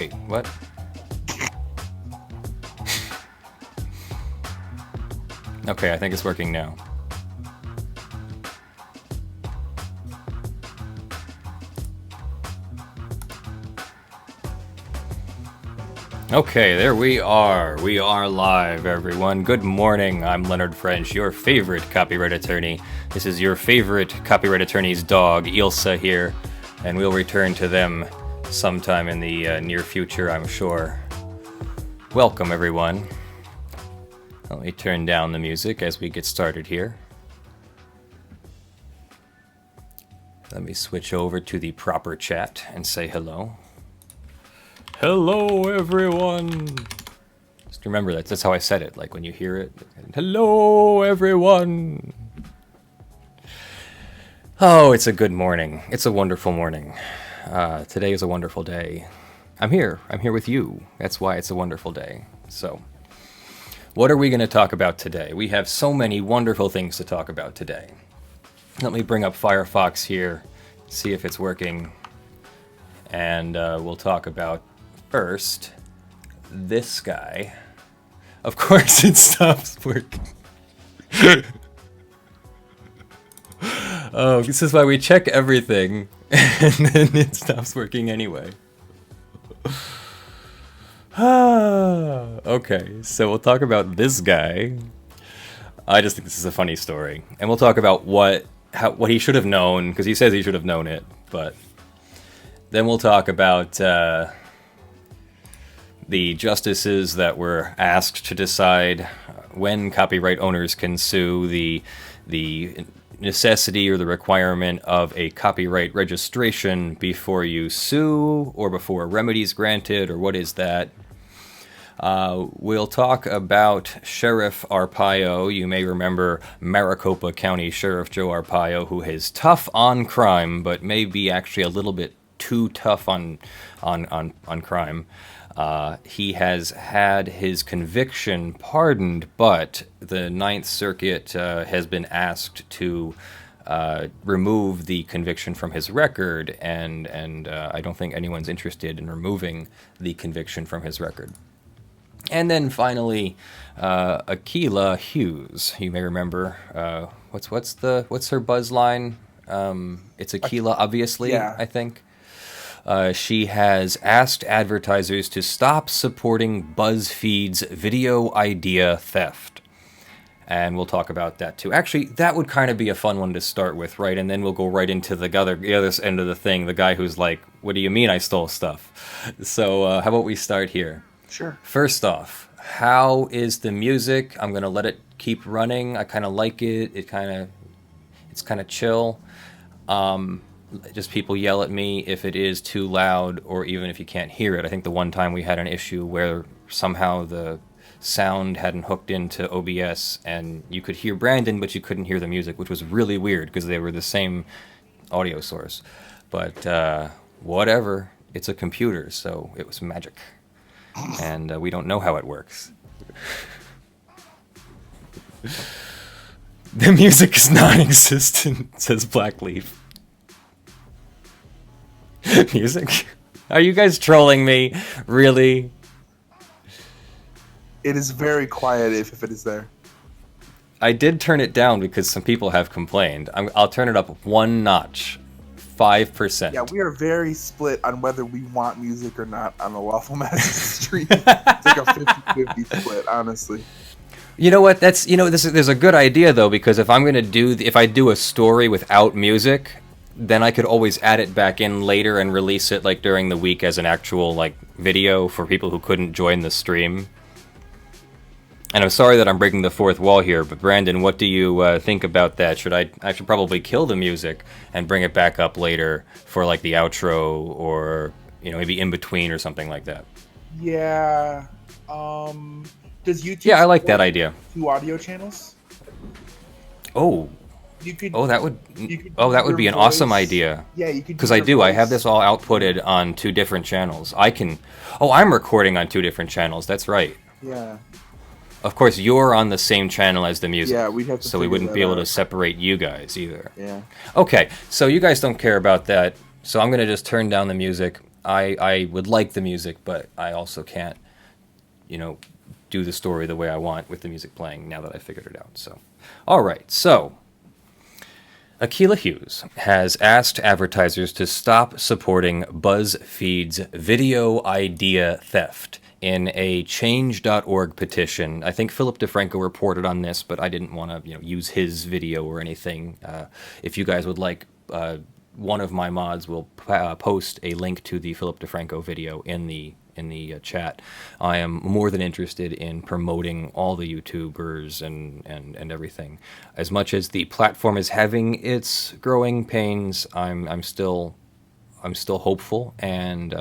Wait, what? Okay, I think it's working now. Okay, there we are. We are live, everyone. Good morning. I'm Leonard French, your favorite copyright attorney. This is your favorite copyright attorney's dog, Ilsa, here, and we'll return to them sometime in the near future, I'm sure. Welcome, everyone. Let me turn down the music as we get started here. Let me switch over to the proper chat and say hello. Hello, everyone. Just remember that's how I said it. Like when you hear it. Hello, everyone. Oh, it's a good morning. It's a wonderful morning. Today is a wonderful day. I'm here. I'm here with you. That's why it's a wonderful day. So, what are we going to talk about today? We have so many wonderful things to talk about today. Let me bring up Firefox here, see if it's working. And we'll talk about, first, this guy. Of course it stops working. Oh, this is why we check everything, and then it stops working anyway. Okay, so we'll talk about this guy. I just think this is a funny story. And we'll talk about what he should have known, because he says he should have known it, but then we'll talk about the justices that were asked to decide when copyright owners can sue, the necessity or the requirement of a copyright registration before you sue or before a remedy is granted, or what is that? We'll talk about Sheriff Arpaio. You may remember Maricopa County Sheriff Joe Arpaio, who is tough on crime, but may be actually a little bit too tough on crime. He has had his conviction pardoned, but the Ninth Circuit has been asked to remove the conviction from his record, and I don't think anyone's interested in removing the conviction from his record. And then finally, Akilah Hughes. You may remember what's her buzz line? It's Akilah, obviously. Yeah. I think. She has asked advertisers to stop supporting Buzzfeed's video idea theft. And we'll talk about that too. Actually, that would kind of be a fun one to start with, right? And then we'll go right into the other end of the thing, the guy who's like, what do you mean I stole stuff? So how about we start here? Sure. First off, how is the music? I'm going to let it keep running. I kind of like it. It's kind of chill. Just people yell at me if it is too loud, or even if you can't hear it. I think the one time we had an issue where somehow the sound hadn't hooked into OBS and you could hear Brandon, but you couldn't hear the music, which was really weird because they were the same audio source. But whatever, it's a computer, so it was magic. And we don't know how it works. The music is non-existent, says Blackleaf. Music? Are you guys trolling me? Really? It is very quiet if it is there. I did turn it down because some people have complained. I'll turn it up one notch. 5%. Yeah, we are very split on whether we want music or not on the Lawful Magic stream. It's like a 50-50 split, honestly. You know what? There's a good idea though, because if I do a story without music, then I could always add it back in later and release it like during the week as an actual like video for people who couldn't join the stream. And I'm sorry that I'm breaking the fourth wall here, but Brandon, what do you think about that? I should probably kill the music and bring it back up later for like the outro, or maybe in between or something like that. Yeah. Does YouTube? Yeah, I like that idea. 2 audio channels. Oh. That would be an awesome idea. Yeah, you could. Because I have this all outputted on 2 different channels. I'm recording on 2 different channels. That's right. Yeah. Of course, you're on the same channel as the music. Yeah, we'd have to. So we wouldn't be able to separate you guys either. Yeah. Okay, so you guys don't care about that. So I'm gonna just turn down the music, I would like the music, but I also can't, do the story the way I want with the music playing now that I figured it out. So, all right. So, Akilah Hughes has asked advertisers to stop supporting Buzzfeed's video idea theft in a change.org petition. I think Philip DeFranco reported on this, but I didn't want to use his video or anything. If you guys would like, one of my mods will post a link to the Philip DeFranco video in the chat. I am more than interested in promoting all the YouTubers and everything. As much as the platform is having its growing pains, I'm still hopeful, and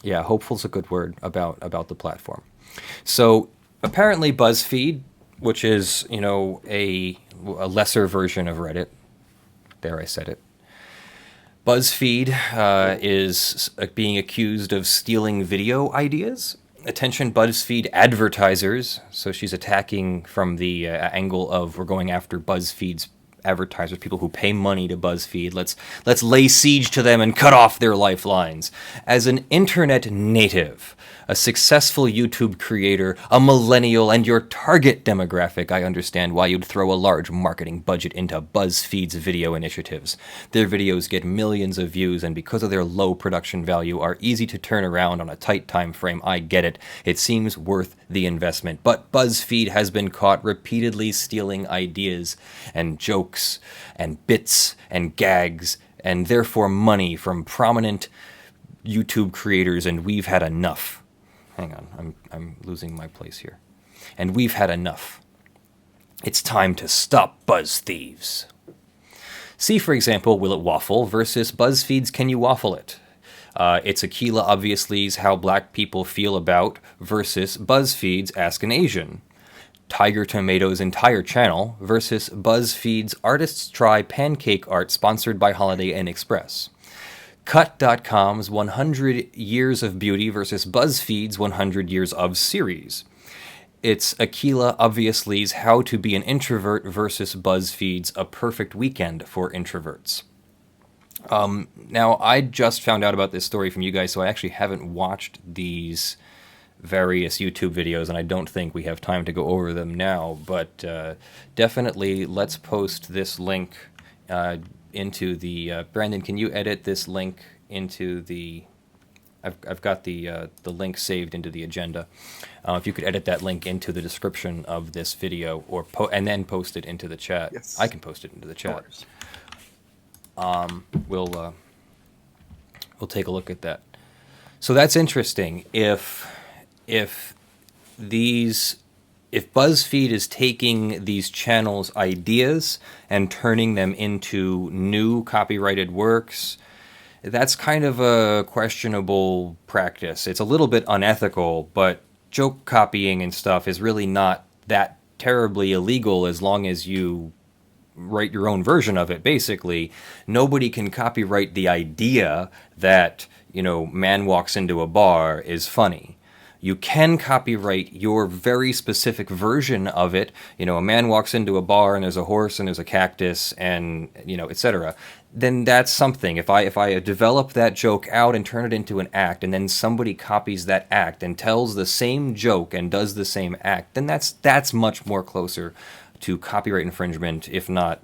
hopeful's a good word about the platform. So apparently BuzzFeed, which is a lesser version of Reddit, there I said it. BuzzFeed is being accused of stealing video ideas. Attention BuzzFeed advertisers. So she's attacking from the angle of we're going after BuzzFeed's advertisers, people who pay money to BuzzFeed. Let's lay siege to them and cut off their lifelines. As an internet native, a successful YouTube creator, a millennial, and your target demographic, I understand why you'd throw a large marketing budget into BuzzFeed's video initiatives. Their videos get millions of views, and because of their low production value, are easy to turn around on a tight time frame. I get it. It seems worth the investment. But BuzzFeed has been caught repeatedly stealing ideas and jokes and bits and gags, and therefore money from prominent YouTube creators, and we've had enough. Hang on, I'm losing my place here. And we've had enough. It's time to stop buzz thieves. See, for example, Will It Waffle versus BuzzFeed's Can You Waffle It? It's Akilah Obviously's How Black People Feel About versus BuzzFeed's Ask an Asian. Tiger Tomato's entire channel versus BuzzFeed's Artists Try Pancake Art sponsored by Holiday Inn Express. Cut.com's 100 Years of Beauty versus BuzzFeed's 100 Years of Series. It's Akilah Obviously's How to Be an Introvert versus BuzzFeed's A Perfect Weekend for Introverts. Now, I just found out about this story from you guys, so I actually haven't watched these various YouTube videos, and I don't think we have time to go over them now, but definitely let's post this link into the Brandon, can you edit this link into the I've got the link saved into the agenda. If you could edit that link into the description of this video or and then post it into the chat. Yes. I can post it into the chat. We'll take a look at that. So that's interesting. If BuzzFeed is taking these channels' ideas and turning them into new copyrighted works, that's kind of a questionable practice. It's a little bit unethical, but joke copying and stuff is really not that terribly illegal as long as you write your own version of it. Basically, nobody can copyright the idea that, man walks into a bar is funny. You can copyright your very specific version of it. A man walks into a bar and there's a horse and there's a cactus and, etc. Then that's something. If I develop that joke out and turn it into an act, and then somebody copies that act and tells the same joke and does the same act, then that's much more closer to copyright infringement, if not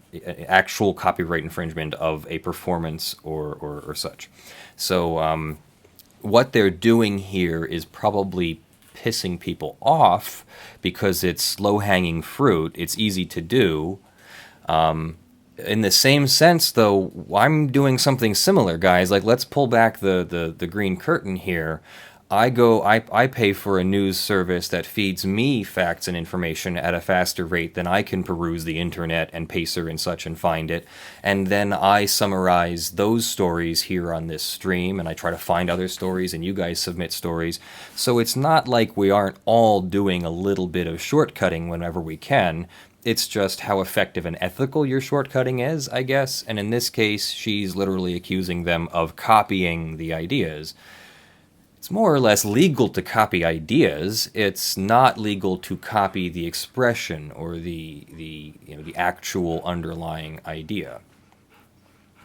actual copyright infringement of a performance or such. So, what they're doing here is probably pissing people off because it's low-hanging fruit. It's easy to do. In the same sense, though, I'm doing something similar, guys. Like, let's pull back the green curtain here. I pay for a news service that feeds me facts and information at a faster rate than I can peruse the internet and Pacer and such and find it. And then I summarize those stories here on this stream, and I try to find other stories, and you guys submit stories. So it's not like we aren't all doing a little bit of shortcutting whenever we can. It's just how effective and ethical your shortcutting is, I guess. And in this case, she's literally accusing them of copying the ideas. It's more or less legal to copy ideas. It's not legal to copy the expression or the actual underlying idea.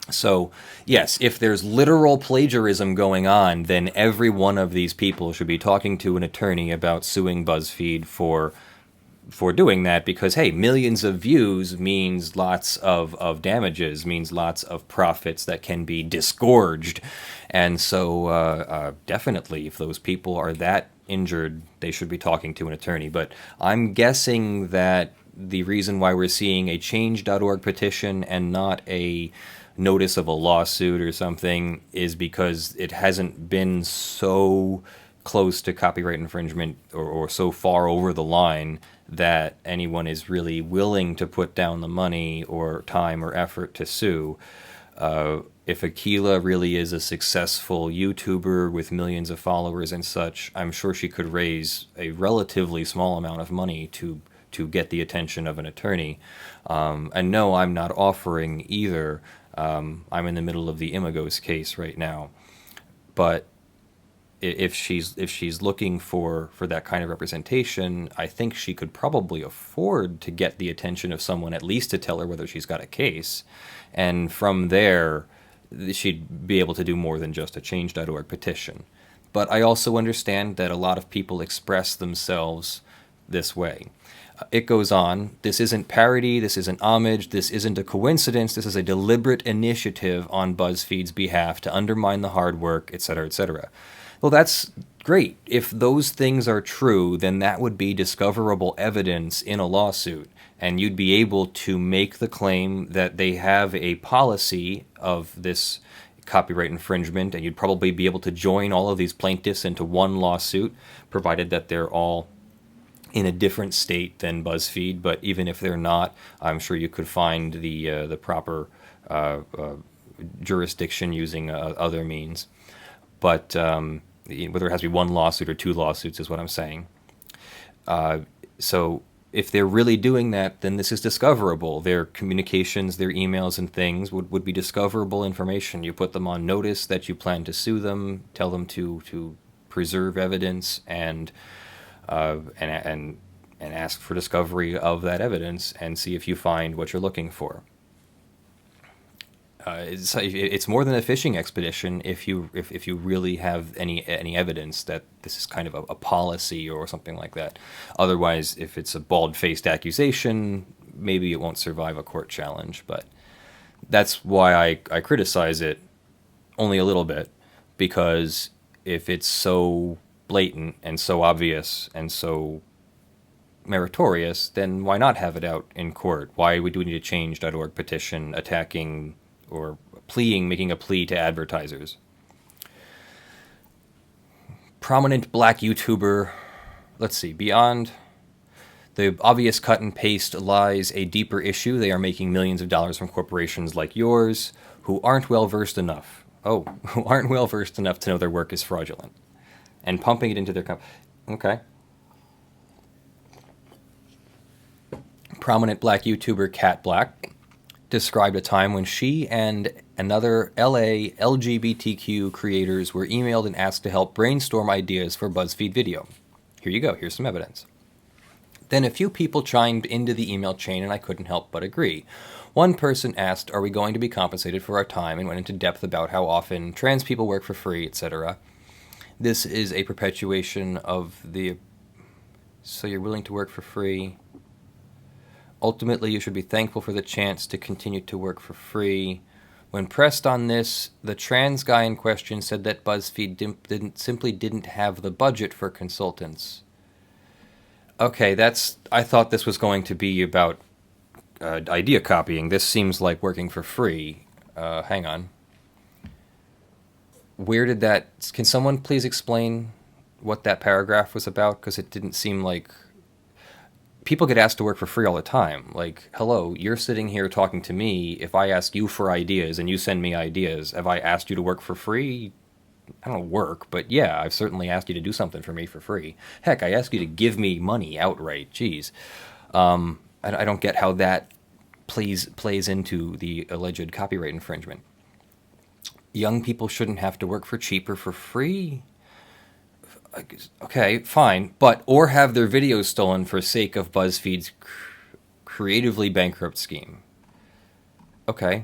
So, yes, if there's literal plagiarism going on, then every one of these people should be talking to an attorney about suing BuzzFeed for doing that, because, hey, millions of views means lots of damages, means lots of profits that can be disgorged. And so definitely, if those people are that injured, they should be talking to an attorney. But I'm guessing that the reason why we're seeing a change.org petition and not a notice of a lawsuit or something is because it hasn't been so close to copyright infringement or so far over the line that anyone is really willing to put down the money or time or effort to sue. If Aquila really is a successful YouTuber with millions of followers and such, I'm sure she could raise a relatively small amount of money to get the attention of an attorney. And no, I'm not offering either. I'm in the middle of the Imagos case right now. But if she's looking for that kind of representation, I think she could probably afford to get the attention of someone at least to tell her whether she's got a case. And from there, she'd be able to do more than just a change.org petition. But I also understand that a lot of people express themselves this way. It goes on, this isn't parody, this isn't homage, this isn't a coincidence, this is a deliberate initiative on BuzzFeed's behalf to undermine the hard work, etc., etc. Well, that's great. If those things are true, then that would be discoverable evidence in a lawsuit, and you'd be able to make the claim that they have a policy of this copyright infringement, and you'd probably be able to join all of these plaintiffs into one lawsuit, provided that they're all in a different state than BuzzFeed. But even if they're not, I'm sure you could find the proper jurisdiction using other means. But whether it has to be one lawsuit or two lawsuits is what I'm saying. So if they're really doing that, then this is discoverable. Their communications, their emails and things would be discoverable information. You put them on notice that you plan to sue them, tell them to preserve evidence, and ask for discovery of that evidence and see if you find what you're looking for. It's more than a fishing expedition if you really have any evidence that this is kind of a policy or something like that. Otherwise, if it's a bald-faced accusation, maybe it won't survive a court challenge. But that's why I criticize it only a little bit, because if it's so blatant and so obvious and so meritorious, then why not have it out in court? Why do we need a change.org petition attacking or making a plea to advertisers? Prominent black YouTuber, let's see, beyond the obvious cut and paste lies a deeper issue. They are making millions of dollars from corporations like yours who aren't well versed enough to know their work is fraudulent and pumping it into their company. Okay. Prominent black YouTuber Cat Black described a time when she and another LA LGBTQ creators were emailed and asked to help brainstorm ideas for BuzzFeed video. Here you go, here's some evidence. Then a few people chimed into the email chain and I couldn't help but agree. One person asked, are we going to be compensated for our time, and went into depth about how often trans people work for free, etc. This is a perpetuation of the... So you're willing to work for free. Ultimately, you should be thankful for the chance to continue to work for free. When pressed on this, the trans guy in question said that BuzzFeed simply didn't have the budget for consultants. Okay, I thought this was going to be about idea copying. This seems like working for free. Hang on. Where did that... Can someone please explain what that paragraph was about? Because it didn't seem like... People get asked to work for free all the time. Like, hello, you're sitting here talking to me. If I ask you for ideas and you send me ideas, have I asked you to work for free? I don't work, but yeah, I've certainly asked you to do something for me for free. Heck, I asked you to give me money outright. Jeez. I don't get how that plays into the alleged copyright infringement. Young people shouldn't have to work for cheap or for free? Okay, fine, or have their videos stolen for sake of BuzzFeed's creatively bankrupt scheme. Okay,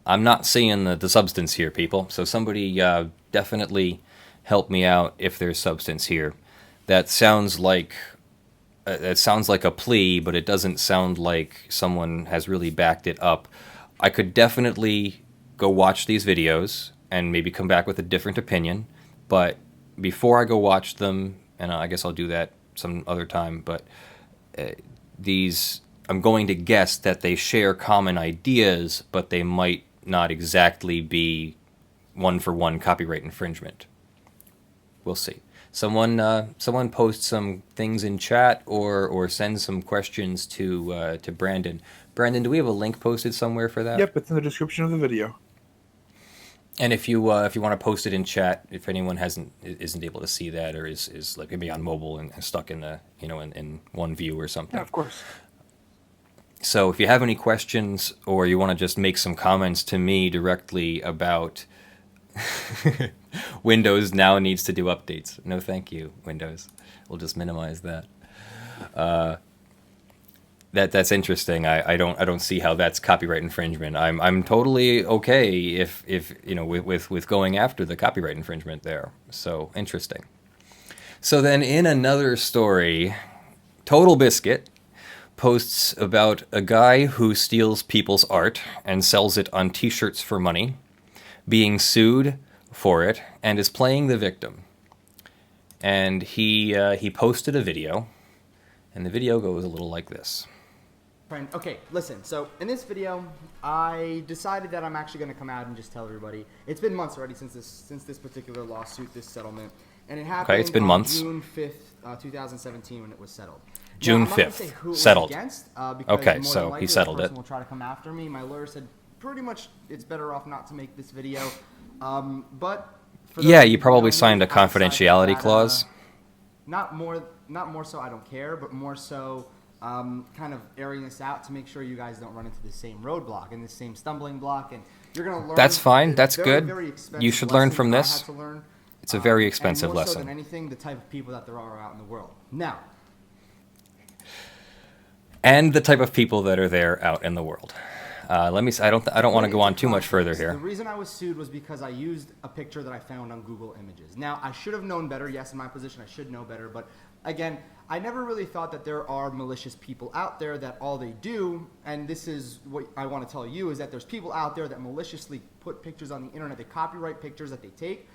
I'm not seeing the substance here, people. So somebody definitely help me out if there's substance here. That sounds like a plea, but it doesn't sound like someone has really backed it up. I could definitely go watch these videos and maybe come back with a different opinion, but before I go watch them, and I guess I'll do that some other time, but I'm going to guess that they share common ideas, but they might not exactly be one-for-one copyright infringement. We'll see. Someone post some things in chat or send some questions to Brandon. Brandon, do we have a link posted somewhere for that? Yep, it's in the description of the video. And if you want to post it in chat, if anyone isn't able to see that or is like maybe on mobile and stuck in the in one view or something. Yeah, of course. So if you have any questions or you want to just make some comments to me directly about Windows now needs to do updates. No, thank you, Windows. We'll just minimize that. That's interesting. I don't see how that's copyright infringement. I'm totally okay if with going after the copyright infringement there. So interesting. So then in another story, Total Biscuit posts about a guy who steals people's art and sells it on t-shirts for money, being sued for it, and is playing the victim. And he posted a video, and the video goes a little like this. Okay, listen, so in this video, I decided that I'm actually going to come out and just tell everybody. It's been months already since this particular lawsuit, this settlement, and it happened it's been months. June 5th, 2017 when it was settled. June now, I'm not 5th, say who it settled. Was against, because Okay, more so than likely he settled the person it. will try to come after me. My lawyer said pretty much it's better off not to make this video, but for Yeah, those you who probably don't know, signed a outside of confidentiality that, clause. Not more so I don't care, but more so kind of airing this out to make sure you guys don't run into the same roadblock and the same stumbling block, and you're going to learn. That's fine. That's very, good. very You should learn from that I this. had to learn. It's a very expensive and more lesson. so than anything, the type of people that there are out in the world. Now. And the type of people that are there out in the world. Let me. I don't want to go on too much further here. The reason I was sued was because I used a picture that I found on Google Images. Now, I should have known better. Yes, in my position, I should know better. But again, I never really thought that there are malicious people out there that all they do, and this is what I want to tell you, is that there's people out there that maliciously put pictures on the internet. They copyright pictures that they take,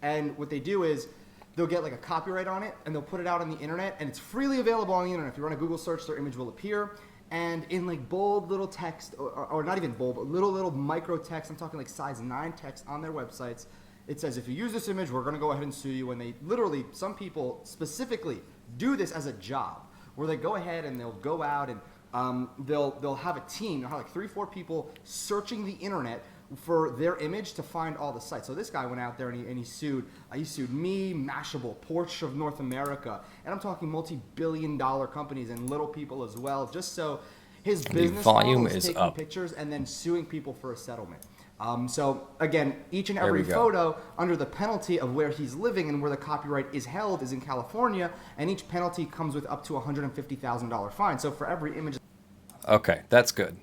and what they do is they'll get like a copyright on it, and they'll put it out on the internet, and it's freely available on the internet. If you run a Google search, their image will appear. And in like bold little text, or not even bold, but little micro text, I'm talking like size 9 text on their websites, it says, if you use this image, we're going to go ahead and sue you. And they literally, some people specifically do this as a job, where they go ahead and they'll go out and they'll have a team, they'll have like 3-4 people searching the internet for their image to find all the sites. So this guy went out there and he sued me, Mashable, Porsche of North America, and I'm talking multi-billion-dollar companies and little people as well, just so his business volume model is is taking up. pictures and then suing people for a settlement. So again, each and There every we go. photo under the penalty of where he's living and where the copyright is held is in California, and each penalty comes with up to $150,000 fine. So for every image. Okay, that's good.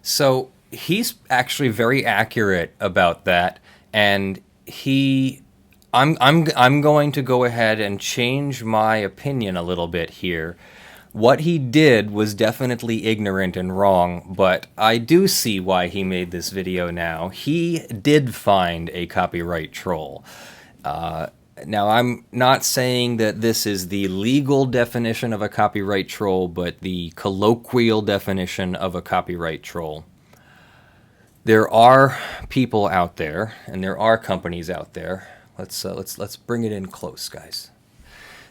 So he's actually very accurate about that, and I'm going to go ahead and change my opinion a little bit here. What he did was definitely ignorant and wrong, but I do see why he made this video now. He did find a copyright troll. Now, I'm not saying that this is the legal definition of a copyright troll, but the colloquial definition of a copyright troll. There are people out there, and there are companies out there. Let's bring it in close, guys.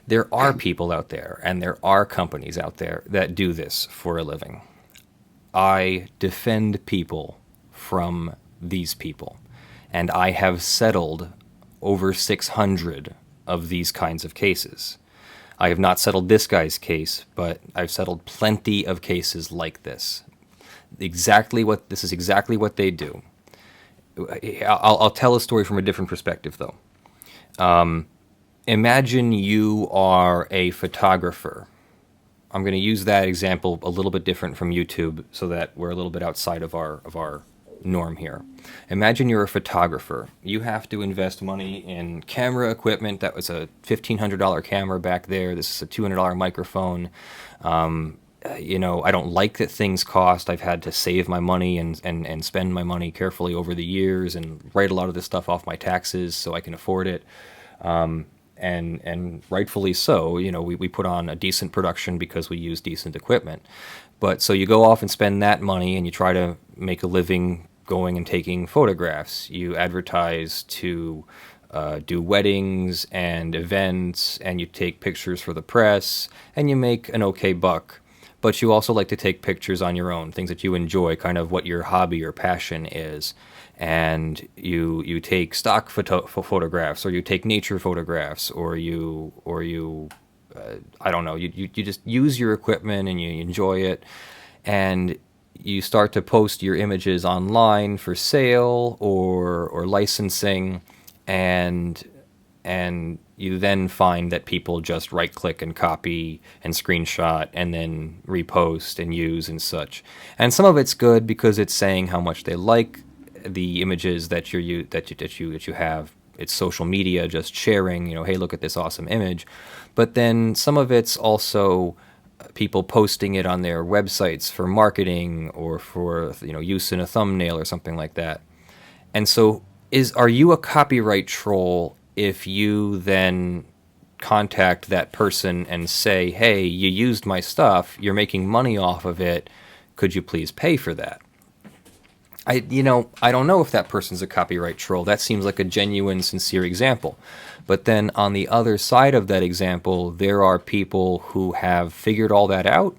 There are people out there, and there are companies out there that do this for a living. I defend people from these people, and I have settled over 600 of these kinds of cases. I have not settled this guy's case, but I've settled plenty of cases like this. This is exactly what they do. I'll tell a story from a different perspective, though. Imagine you are a photographer. I'm going to use that example a little bit different from YouTube so that we're a little bit outside of our norm here. Imagine you're a photographer. You have to invest money in camera equipment. That was a $1,500 camera back there. This is a $200 microphone. I don't like that things cost. I've had to save my money and spend my money carefully over the years and write a lot of this stuff off my taxes so I can afford it. And rightfully so. We put on a decent production because we use decent equipment. But so you go off and spend that money and you try to make a living going and taking photographs. You advertise to do weddings and events, and you take pictures for the press, and you make an okay buck. But you also like to take pictures on your own, things that you enjoy, kind of what your hobby or passion is. And you take stock photographs, or you take nature photographs, or you I don't know, you just use your equipment and you enjoy it, and you start to post your images online for sale or licensing, and you then find that people just right-click and copy and screenshot and then repost and use and such. And some of it's good because it's saying how much they like the images that you have. It's social media, just sharing, hey, look at this awesome image. But then some of it's also people posting it on their websites for marketing or for use in a thumbnail or something like that. And so are you a copyright troll if you then contact that person and say, hey, you used my stuff, you're making money off of it, could you please pay for that? I don't know if that person's a copyright troll. That seems like a genuine, sincere example. But then on the other side of that example, there are people who have figured all that out,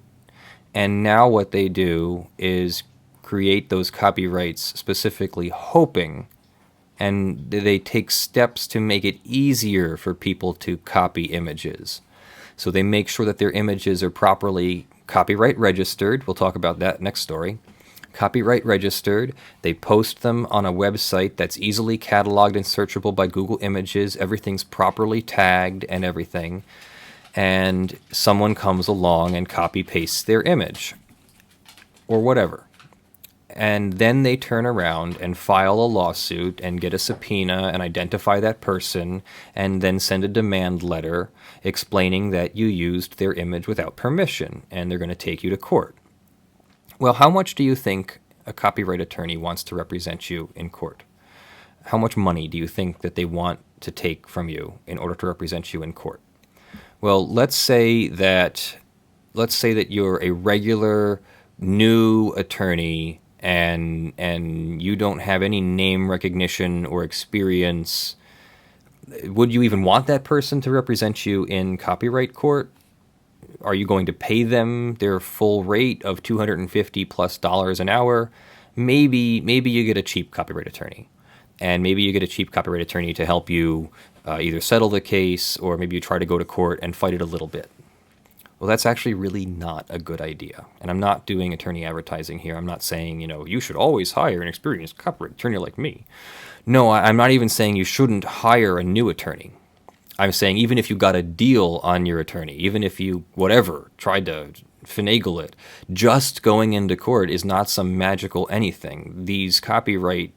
and now what they do is create those copyrights specifically hoping, and they take steps to make it easier for people to copy images. So they make sure that their images are properly copyright registered. We'll talk about that next story. Copyright registered. They post them on a website that's easily cataloged and searchable by Google Images. Everything's properly tagged and everything. And someone comes along and copy pastes their image or whatever. And then they turn around and file a lawsuit and get a subpoena and identify that person and then send a demand letter explaining that you used their image without permission, and they're going to take you to court. Well, how much do you think a copyright attorney wants to represent you in court? How much money do you think that they want to take from you in order to represent you in court? Well, let's say that you're a regular new attorney and you don't have any name recognition or experience. Would you even want that person to represent you in copyright court? Are you going to pay them their full rate of $250+ an hour? Maybe you get a cheap copyright attorney, and maybe you get a cheap copyright attorney to help you either settle the case, or maybe you try to go to court and fight it a little bit. Well, that's actually really not a good idea. And I'm not doing attorney advertising here. I'm not saying, you should always hire an experienced copyright attorney like me. No, I'm not even saying you shouldn't hire a new attorney. I'm saying even if you got a deal on your attorney, even if you, tried to finagle it, just going into court is not some magical anything. These copyright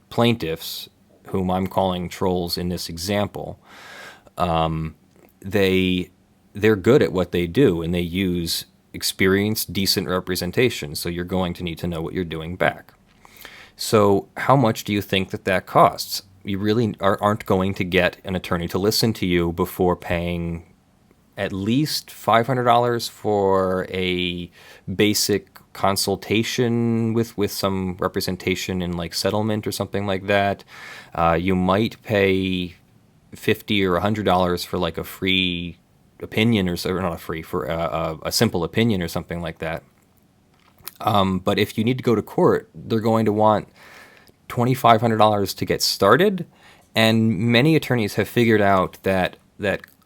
plaintiffs, whom I'm calling trolls in this example, they're good at what they do, and they use experienced, decent representation, so you're going to need to know what you're doing back. So how much do you think that costs? You really aren't going to get an attorney to listen to you before paying at least $500 for a basic consultation with some representation in like settlement or something like that. You might pay $50 or $100 for like a free opinion, or not a free, for a simple opinion or something like that. But if you need to go to court, they're going to want $2,500 to get started, and many attorneys have figured out that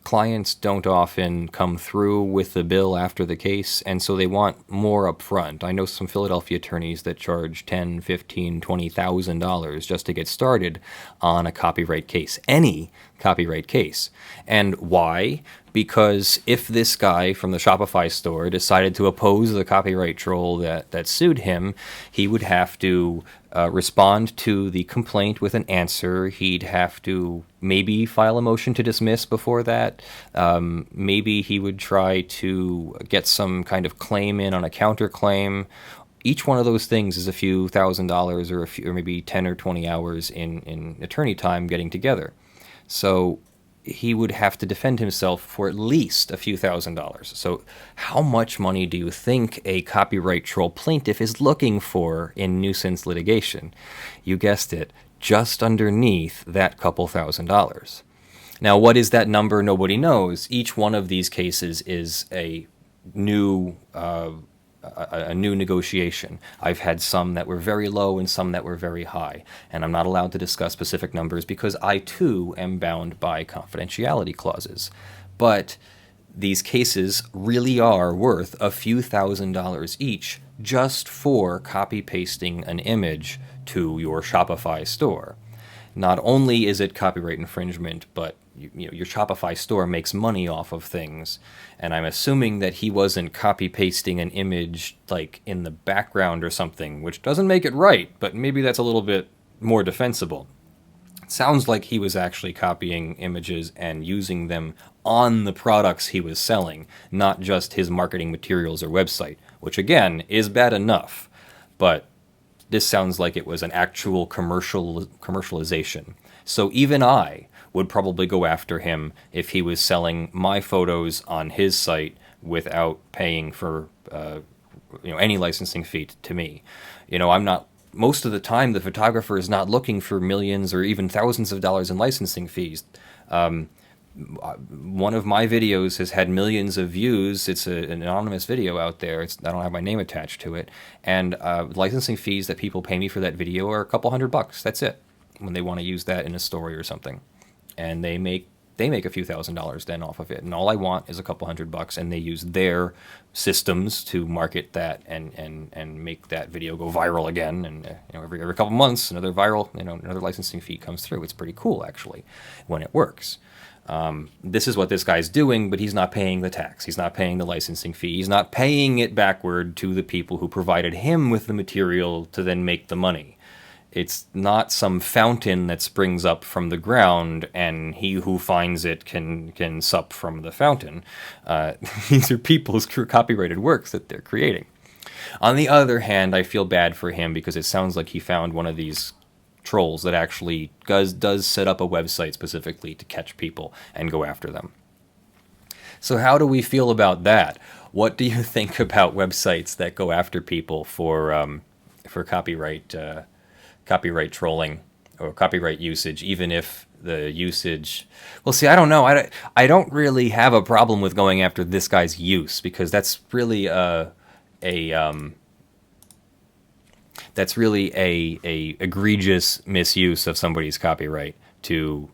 clients don't often come through with the bill after the case, and so they want more up front. I know some Philadelphia attorneys that charge $10,000, $15,000, $20,000 just to get started on a copyright case, any copyright case. And why? because if this guy from the Shopify store decided to oppose the copyright troll that sued him, he would have to respond to the complaint with an answer. He'd have to maybe file a motion to dismiss before that. Maybe he would try to get some kind of claim in on a counterclaim. Each one of those things is a few $1,000s or maybe 10 or 20 hours in attorney time getting together. So he would have to defend himself for at least a few $1,000s. So how much money do you think a copyright troll plaintiff is looking for in nuisance litigation? You guessed it, just underneath that couple $1,000s. Now, what is that number? Nobody knows. Each one of these cases is a new negotiation. I've had some that were very low and some that were very high, and I'm not allowed to discuss specific numbers because I too am bound by confidentiality clauses. But these cases really are worth a few $1,000s each just for copy pasting an image to your Shopify store. Not only is it copyright infringement, but your Shopify store makes money off of things, and I'm assuming that he wasn't copy-pasting an image like in the background or something, which doesn't make it right, but maybe that's a little bit more defensible. It sounds like he was actually copying images and using them on the products he was selling, not just his marketing materials or website, which again is bad enough, but this sounds like it was an actual commercialization. So even I would probably go after him if he was selling my photos on his site without paying for any licensing fee to me. I'm not, most of the time the photographer is not looking for millions or even thousands of dollars in licensing fees. One of my videos has had millions of views. It's an anonymous video out there. I don't have my name attached to it. And licensing fees that people pay me for that video are a couple $100. That's it, when they want to use that in a story or something. And they make a few $1,000s then off of it. And all I want is a couple $100, and they use their systems to market that and make that video go viral again. And every couple months, another licensing fee comes through. It's pretty cool, actually, when it works. This is what this guy's doing, but he's not paying the tax. He's not paying the licensing fee. He's not paying it backward to the people who provided him with the material to then make the money. It's not some fountain that springs up from the ground and he who finds it can sup from the fountain. These are people's copyrighted works that they're creating. On the other hand, I feel bad for him because it sounds like he found one of these trolls that actually does set up a website specifically to catch people and go after them. So how do we feel about that? What do you think about websites that go after people for copyright trolling or copyright usage, even if the usage... Well, see, I don't know. I don't really have a problem with going after this guy's use, because that's really a egregious misuse of somebody's copyright to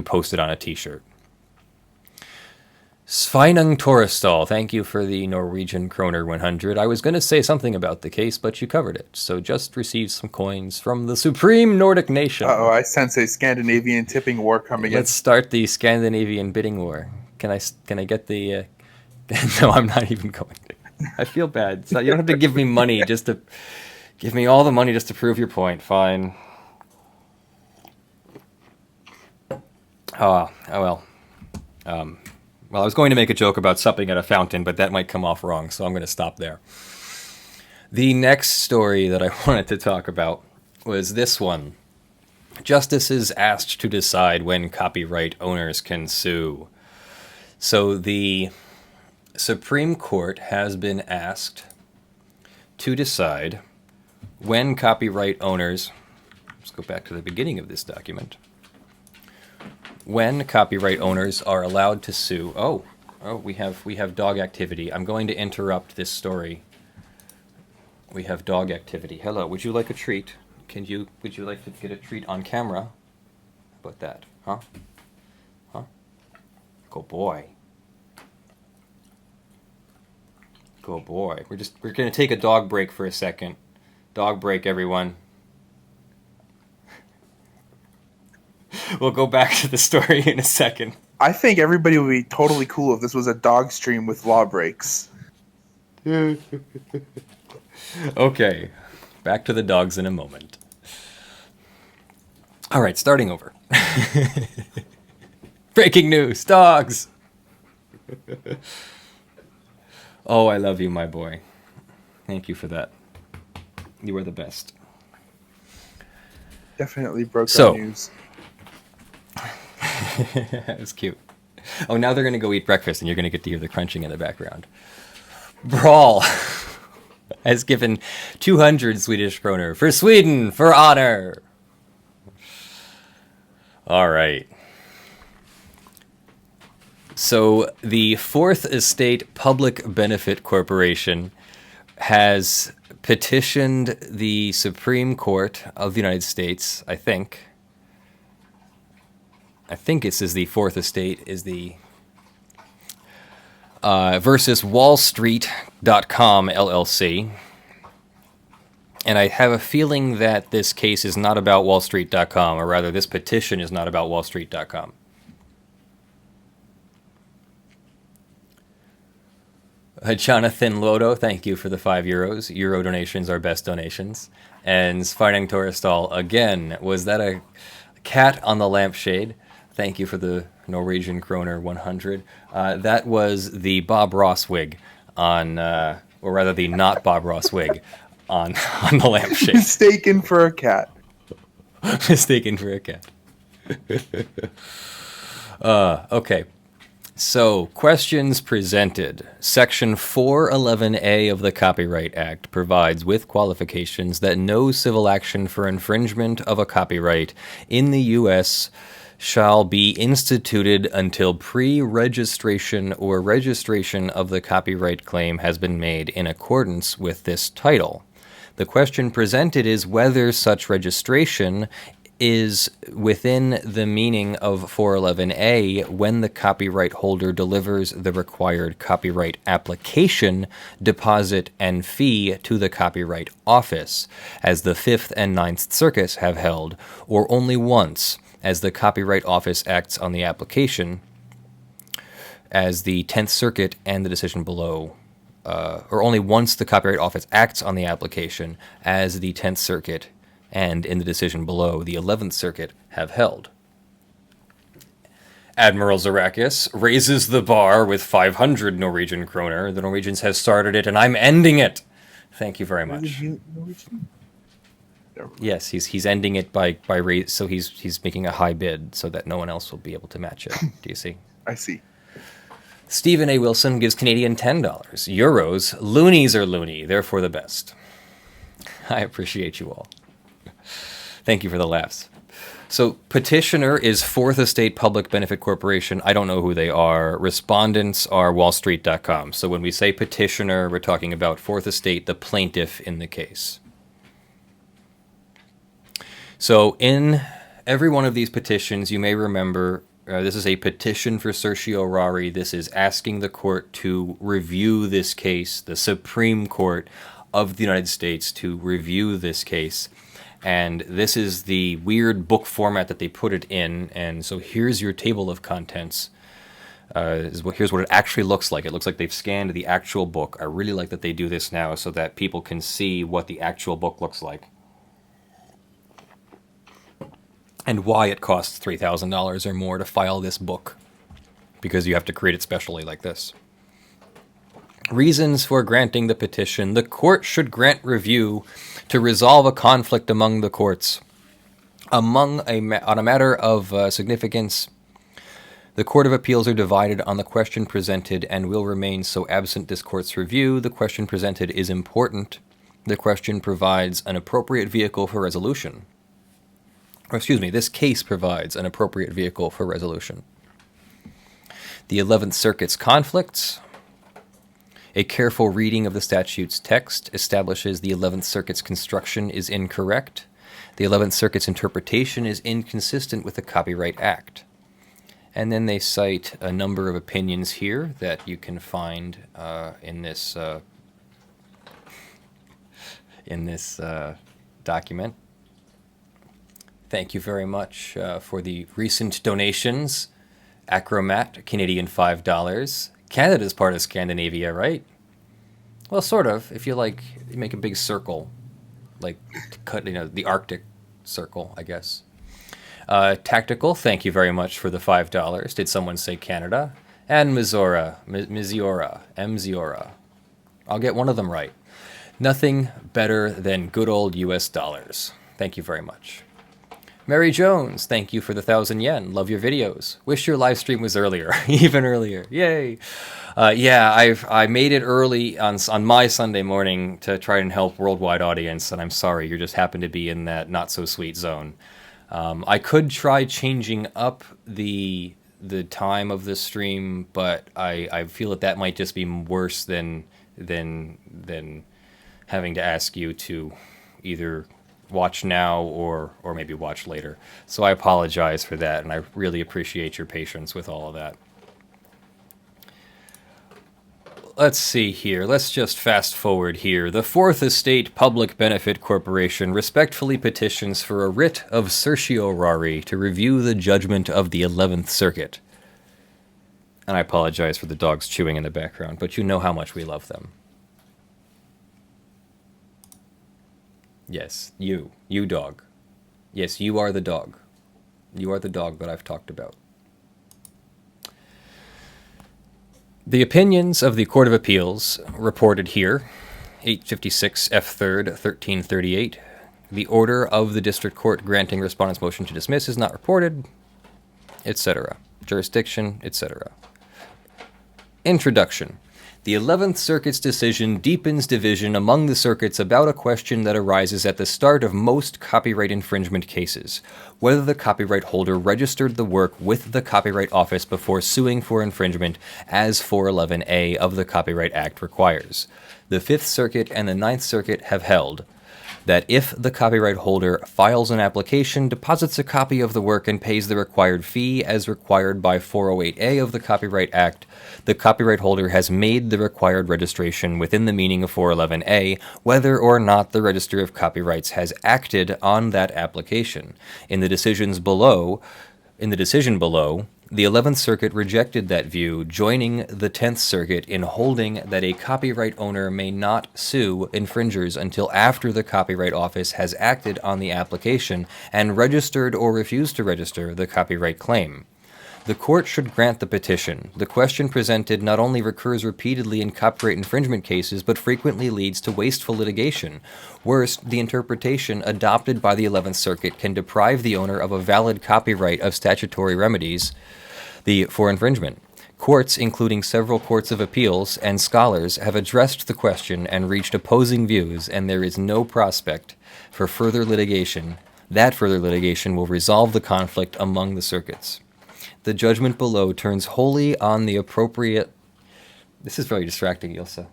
post it on a t-shirt. Sveinung Torrestal, thank you for the Norwegian Kroner 100. I was going to say something about the case, but you covered it. So just received some coins from the Supreme Nordic Nation. Uh-oh, I sense a Scandinavian tipping war coming in. Let's start the Scandinavian bidding war. Can I get the... No, I'm not even going to. I feel bad. So you don't have to give me money just to... Give me all the money just to prove your point. Fine. Oh well. Well, I was going to make a joke about supping at a fountain, but that might come off wrong, so I'm going to stop there. The next story that I wanted to talk about was this one. Justices asked to decide when copyright owners can sue. So the Supreme Court has been asked to decide when copyright owners... Let's go back to the beginning of this document. When copyright owners are allowed to sue... Oh, we have dog activity. I'm going to interrupt this story. We have dog activity. Hello, would you like a treat? Would you like to get a treat on camera? How about that? Huh? Good boy. Good boy. We're going to take a dog break for a second. Dog break, everyone. We'll go back to the story in a second. I think everybody would be totally cool if this was a dog stream with law breaks. Okay, back to the dogs in a moment. All right, starting over. Breaking news, dogs! Oh, I love you, my boy. Thank you for that. You are the best. Definitely broke our news. That was cute. Oh, now they're going to go eat breakfast, and you're going to get to hear the crunching in the background. Brawl has given 200 Swedish kroner for Sweden for honor. All right. So the Fourth Estate Public Benefit Corporation has petitioned the Supreme Court of the United States, I think it says the Fourth Estate is the versus wallstreet.com LLC. And I have a feeling that this case is not about wallstreet.com, or rather this petition is not about wallstreet.com. Jonathan Lodo, thank you for the €5. Euro donations are best donations. And Svarning Torestal, again, was that a cat on the lampshade? Thank you for the Norwegian kroner 100. That was the Bob Ross wig on, or rather the not Bob Ross wig on the lampshade. Mistaken for a cat. Mistaken for a cat. Okay. So, questions presented. Section 411A of the Copyright Act provides, with qualifications, that no civil action for infringement of a copyright in the U.S. shall be instituted until pre-registration or registration of the copyright claim has been made in accordance with this title. The question presented is whether such registration is within the meaning of 411A when the copyright holder delivers the required copyright application, deposit, and fee to the Copyright Office, as the Fifth and Ninth Circuits have held, or only once, as the Copyright Office acts on the application, as the Tenth Circuit and the decision below, or only once the Copyright Office acts on the application, as the Tenth Circuit and in the decision below, the 11th Circuit have held. Admiral Zarakis raises the bar with 500 Norwegian kroner. The Norwegians have started it, and I'm ending it. Thank you very much. Yes, he's ending it by raise. So he's making a high bid so that no one else will be able to match it. Do you see? I see. Stephen A. Wilson gives Canadian $10. Euros. Loonies are loony. Therefore the best. I appreciate you all. Thank you for the laughs. So petitioner is Fourth Estate Public Benefit Corporation. I don't know who they are. Respondents are wallstreet.com. So when we say petitioner, we're talking about Fourth Estate, the plaintiff in the case. So in every one of these petitions, you may remember, this is a petition for certiorari. This is asking the court to review this case, the Supreme Court of the United States to review this case. And this is the weird book format that they put it in. And so here's your table of contents. Here's what it actually looks like. It looks like they've scanned the actual book. I really like that they do this now so that people can see what the actual book looks like. And why it costs $3,000 or more to file this book. Because you have to create it specially like this. Reasons for granting the petition. The court should grant review to resolve a conflict among the courts. On a matter of significance, the Court of Appeals are divided on the question presented and will remain so absent this court's review. The question presented is important. The question provides an appropriate vehicle for resolution. This case provides an appropriate vehicle for resolution. The 11th Circuit's conflicts. A careful reading of the statute's text establishes the 11th Circuit's construction is incorrect. The 11th Circuit's interpretation is inconsistent with the Copyright Act. And then they cite a number of opinions here that you can find in this document. Thank you very much for the recent donations. Acromat, Canadian $5. Canada's part of Scandinavia, right? Well, sort of. If you like, you make a big circle, like to cut, the Arctic circle, I guess. Tactical, thank you very much for the $5. Did someone say Canada? And Mizora, Mziora. I'll get one of them right. Nothing better than good old US dollars. Thank you very much. Mary Jones, thank you for the 1,000 yen. Love your videos. Wish your live stream was earlier, even earlier. Yay! I made it early on my Sunday morning to try and help worldwide audience, and I'm sorry, you just happen to be in that not so sweet zone. I could try changing up the time of the stream, but I feel that might just be worse than having to ask you to either watch now or maybe watch later. So I apologize for that, and I really appreciate your patience with all of that. Let's see here. Let's just fast forward here. The Fourth Estate Public Benefit Corporation respectfully petitions for a writ of certiorari to review the judgment of the 11th Circuit. And I apologize for the dogs chewing in the background, but you know how much we love them. Yes, you dog. Yes, you are the dog. You are the dog that I've talked about. The opinions of the Court of Appeals reported here, 856 F. 3rd, 1338. The order of the District Court granting respondent's motion to dismiss is not reported, etc. Jurisdiction, etc. Introduction. The 11th Circuit's decision deepens division among the circuits about a question that arises at the start of most copyright infringement cases: whether the copyright holder registered the work with the Copyright Office before suing for infringement, as 411A of the Copyright Act requires. The 5th Circuit and the 9th Circuit have held that if the copyright holder files an application, deposits a copy of the work, and pays the required fee as required by 408A of the Copyright Act, the copyright holder has made the required registration within the meaning of 411A, whether or not the Register of Copyrights has acted on that application. In the decision below, the 11th Circuit rejected that view, joining the 10th Circuit in holding that a copyright owner may not sue infringers until after the Copyright Office has acted on the application and registered or refused to register the copyright claim. The court should grant the petition. The question presented not only recurs repeatedly in copyright infringement cases, but frequently leads to wasteful litigation. Worst, the interpretation adopted by the 11th Circuit can deprive the owner of a valid copyright of statutory remedies for infringement. Courts, including several courts of appeals and scholars, have addressed the question and reached opposing views, and there is no prospect for further litigation. That further litigation will resolve the conflict among the circuits. The judgment below turns wholly on the appropriate... This is very distracting, Ilsa.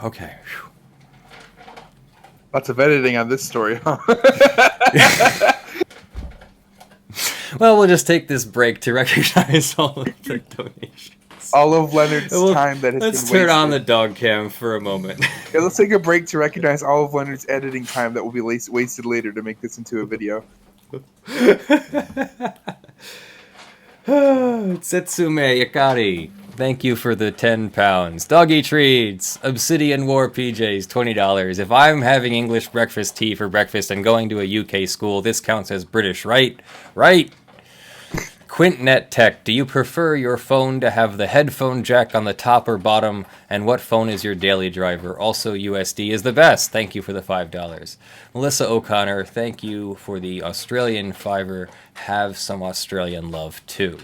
Okay. Lots of editing on this story, huh? Well, we'll just take this break to recognize all of the donations. All of Leonard's time that has been wasted. Let's turn on the dog cam for a moment. Yeah, let's take a break to recognize all of Leonard's editing time that will be wasted later to make this into a video. Setsume Yakari, thank you for the 10 pounds. Doggy Treats, Obsidian War PJs, $20. If I'm having English breakfast tea for breakfast and going to a UK school, this counts as British, right? Right. Quintnet Tech, do you prefer your phone to have the headphone jack on the top or bottom? And what phone is your daily driver? Also, USD is the best. Thank you for the $5. Melissa O'Connor, thank you for the Australian fiver. Have some Australian love, too.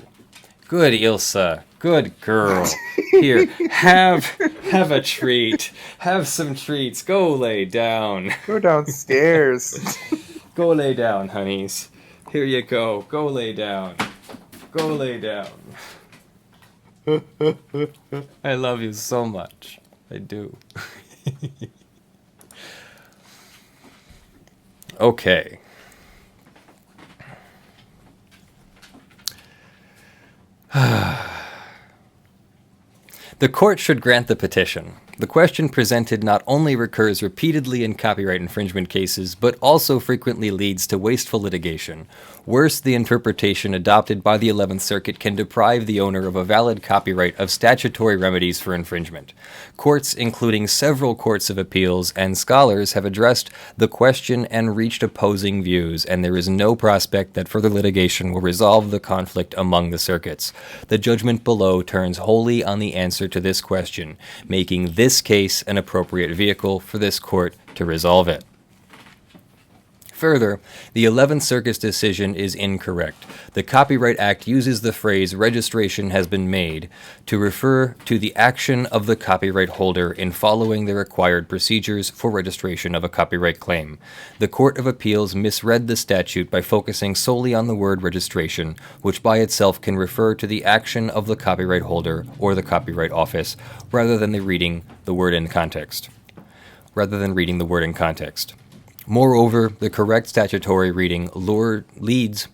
Good, Ilsa. Good girl. Here, have a treat. Have some treats. Go lay down. Go downstairs. Go lay down, honeys. Here you go. Go lay down. Go lay down. I love you so much. I do. Okay. The court should grant the petition. The question presented not only recurs repeatedly in copyright infringement cases, but also frequently leads to wasteful litigation. Worse, the interpretation adopted by the 11th Circuit can deprive the owner of a valid copyright of statutory remedies for infringement. Courts, including several courts of appeals and scholars, have addressed the question and reached opposing views, and there is no prospect that further litigation will resolve the conflict among the circuits. The judgment below turns wholly on the answer to this question, making this case an appropriate vehicle for this court to resolve it. Further, the 11th Circuit's decision is incorrect. The Copyright Act uses the phrase registration has been made to refer to the action of the copyright holder in following the required procedures for registration of a copyright claim. The Court of Appeals misread the statute by focusing solely on the word registration, which by itself can refer to the action of the copyright holder or the Copyright Office, rather than reading the word in context. Moreover, the correct statutory reading leads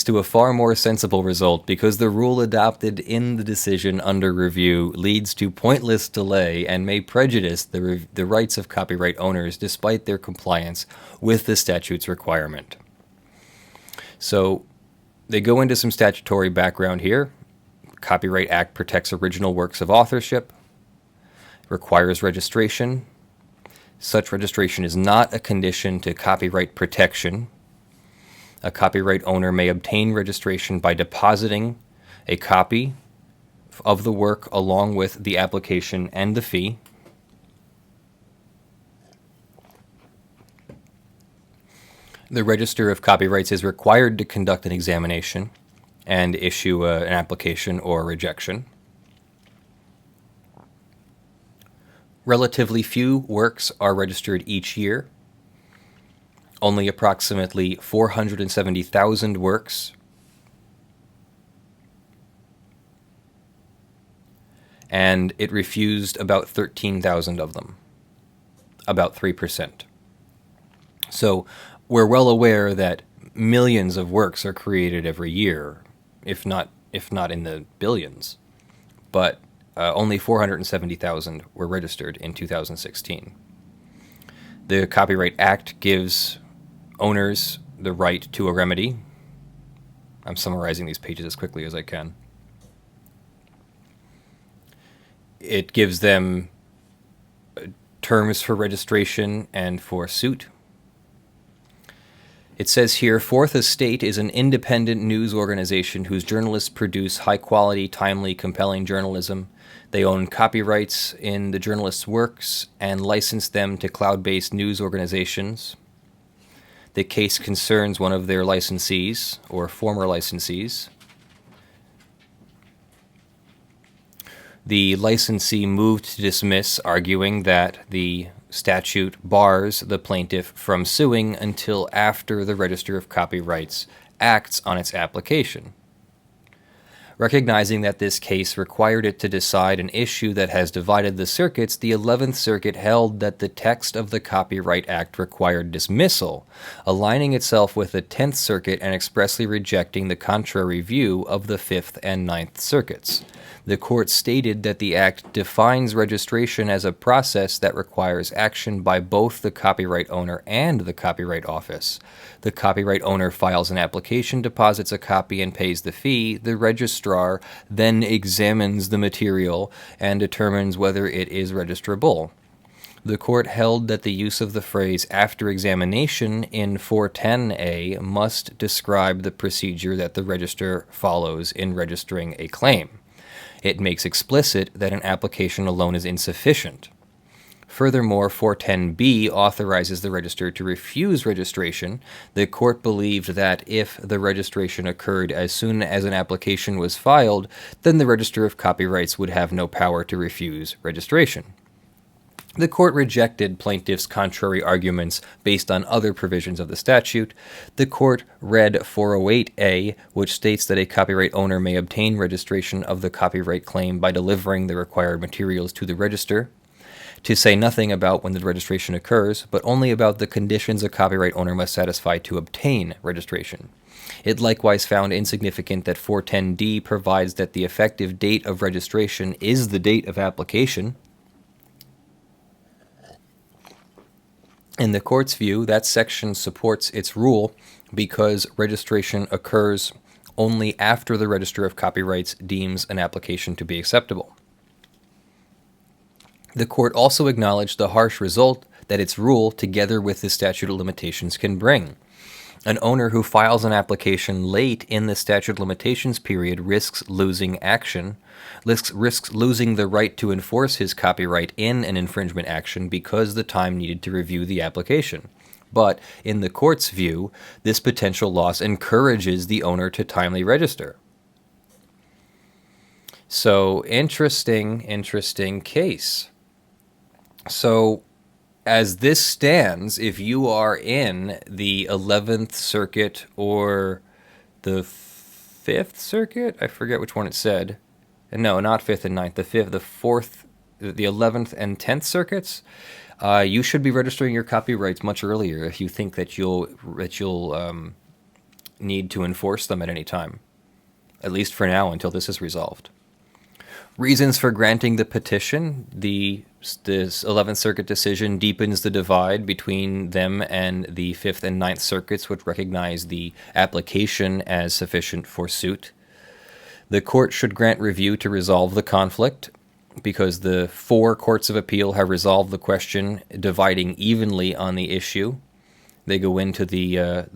to a far more sensible result because the rule adopted in the decision under review leads to pointless delay and may prejudice the rights of copyright owners despite their compliance with the statute's requirement. So they go into some statutory background here. Copyright Act protects original works of authorship, requires registration. Such registration is not a condition to copyright protection. A copyright owner may obtain registration by depositing a copy of the work along with the application and the fee. The Register of Copyrights is required to conduct an examination and issue an application or rejection. Relatively few works are registered each year. Only approximately 470,000 works. And it refused about 13,000 of them, about 3%. So we're well aware that millions of works are created every year, if not in the billions. But only 470,000 were registered in 2016. The Copyright Act gives owners the right to a remedy. I'm summarizing these pages as quickly as I can. It gives them terms for registration and for suit. It says here, Fourth Estate is an independent news organization whose journalists produce high-quality, timely, compelling journalism. They own copyrights in the journalists' works and license them to cloud-based news organizations. The case concerns one of their licensees, or former licensees. The licensee moved to dismiss, arguing that the statute bars the plaintiff from suing until after the Register of Copyrights acts on its application. Recognizing that this case required it to decide an issue that has divided the circuits, the 11th Circuit held that the text of the Copyright Act required dismissal, aligning itself with the 10th Circuit and expressly rejecting the contrary view of the 5th and 9th Circuits. The court stated that the Act defines registration as a process that requires action by both the copyright owner and the Copyright Office. The copyright owner files an application, deposits a copy, and pays the fee. The registrar then examines the material and determines whether it is registrable. The court held that the use of the phrase after examination in 410A must describe the procedure that the registrar follows in registering a claim. It makes explicit that an application alone is insufficient. Furthermore, 410B authorizes the registrar to refuse registration. The court believed that if the registration occurred as soon as an application was filed, then the Register of Copyrights would have no power to refuse registration. The court rejected plaintiffs' contrary arguments based on other provisions of the statute. The court read 408A, which states that a copyright owner may obtain registration of the copyright claim by delivering the required materials to the register. to say nothing about when the registration occurs, but only about the conditions a copyright owner must satisfy to obtain registration. It likewise found insignificant that 410D provides that the effective date of registration is the date of application. In the court's view, that section supports its rule because registration occurs only after the Register of Copyrights deems an application to be acceptable. The court also acknowledged the harsh result that its rule, together with the statute of limitations, can bring. An owner who files an application late in the statute of limitations period risks losing the right to enforce his copyright in an infringement action because the time needed to review the application. But, in the court's view, this potential loss encourages the owner to timely register. So, interesting case. So, as this stands, if you are in the 11th Circuit or the 5th Circuit, I forget which one it said. No, not 5th and 9th, the 5th, the 4th, the 11th and 10th Circuits, you should be registering your copyrights much earlier if you think that you'll need to enforce them at any time, at least for now until this is resolved. Reasons for granting the petition: this 11th Circuit decision deepens the divide between them and the 5th and 9th Circuits, which recognize the application as sufficient for suit. The court should grant review to resolve the conflict, because the 4 courts of appeal have resolved the question, dividing evenly on the issue. They go into the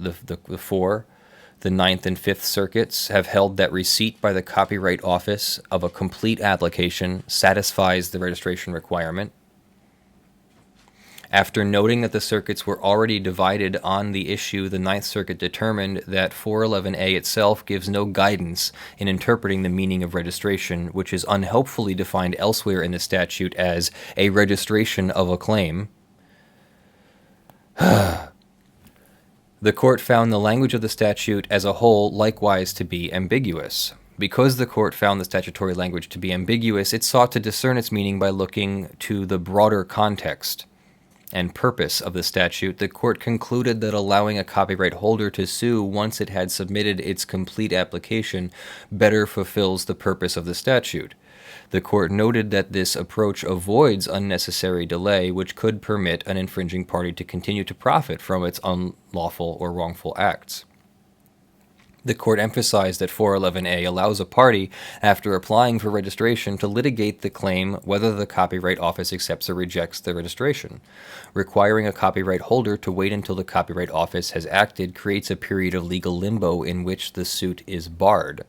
4. The 9th and 5th Circuits have held that receipt by the Copyright Office of a complete application satisfies the registration requirement. After noting that the circuits were already divided on the issue, the 9th Circuit determined that 411A itself gives no guidance in interpreting the meaning of registration, which is unhelpfully defined elsewhere in the statute as a registration of a claim. The court found the language of the statute as a whole likewise to be ambiguous. Because the court found the statutory language to be ambiguous, it sought to discern its meaning by looking to the broader context and purpose of the statute. The court concluded that allowing a copyright holder to sue once it had submitted its complete application better fulfills the purpose of the statute. The court noted that this approach avoids unnecessary delay, which could permit an infringing party to continue to profit from its unlawful or wrongful acts. The court emphasized that 411A allows a party, after applying for registration, to litigate the claim whether the Copyright Office accepts or rejects the registration. Requiring a copyright holder to wait until the Copyright Office has acted creates a period of legal limbo in which the suit is barred.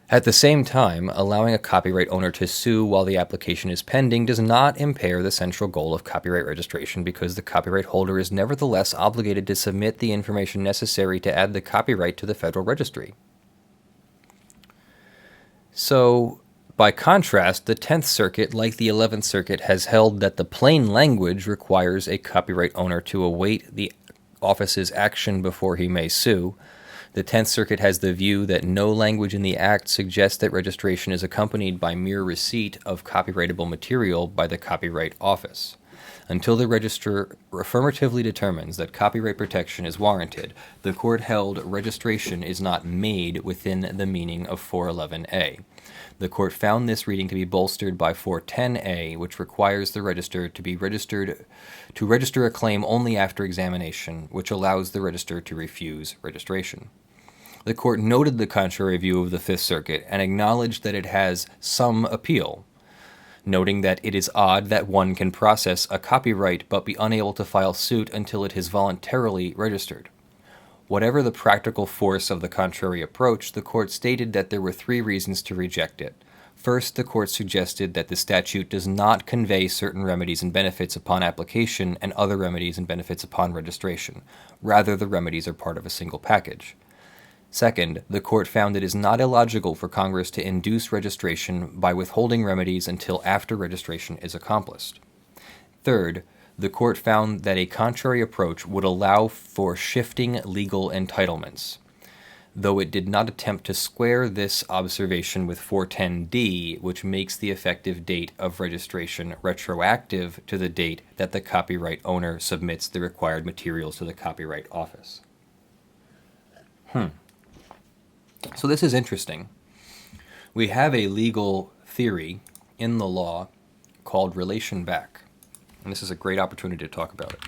At the same time, allowing a copyright owner to sue while the application is pending does not impair the central goal of copyright registration, because the copyright holder is nevertheless obligated to submit the information necessary to add the copyright to the Federal Registry. So, by contrast, the 10th Circuit, like the 11th Circuit, has held that the plain language requires a copyright owner to await the office's action before he may sue. The 10th Circuit has the view that no language in the Act suggests that registration is accompanied by mere receipt of copyrightable material by the Copyright Office. Until the registrar affirmatively determines that copyright protection is warranted, the court held registration is not made within the meaning of 411A. The court found this reading to be bolstered by 410A, which requires the registrar to register a claim only after examination, which allows the registrar to refuse registration. The court noted the contrary view of the 5th Circuit and acknowledged that it has some appeal, noting that it is odd that one can process a copyright but be unable to file suit until it is voluntarily registered. Whatever the practical force of the contrary approach, the court stated that there were 3 reasons to reject it. First, the court suggested that the statute does not convey certain remedies and benefits upon application and other remedies and benefits upon registration. Rather, the remedies are part of a single package. Second, the court found it is not illogical for Congress to induce registration by withholding remedies until after registration is accomplished. Third, the court found that a contrary approach would allow for shifting legal entitlements. though it did not attempt to square this observation with 410D, which makes the effective date of registration retroactive to the date that the copyright owner submits the required materials to the Copyright Office. So this is interesting. We have a legal theory in the law called relation back, and this is a great opportunity to talk about it.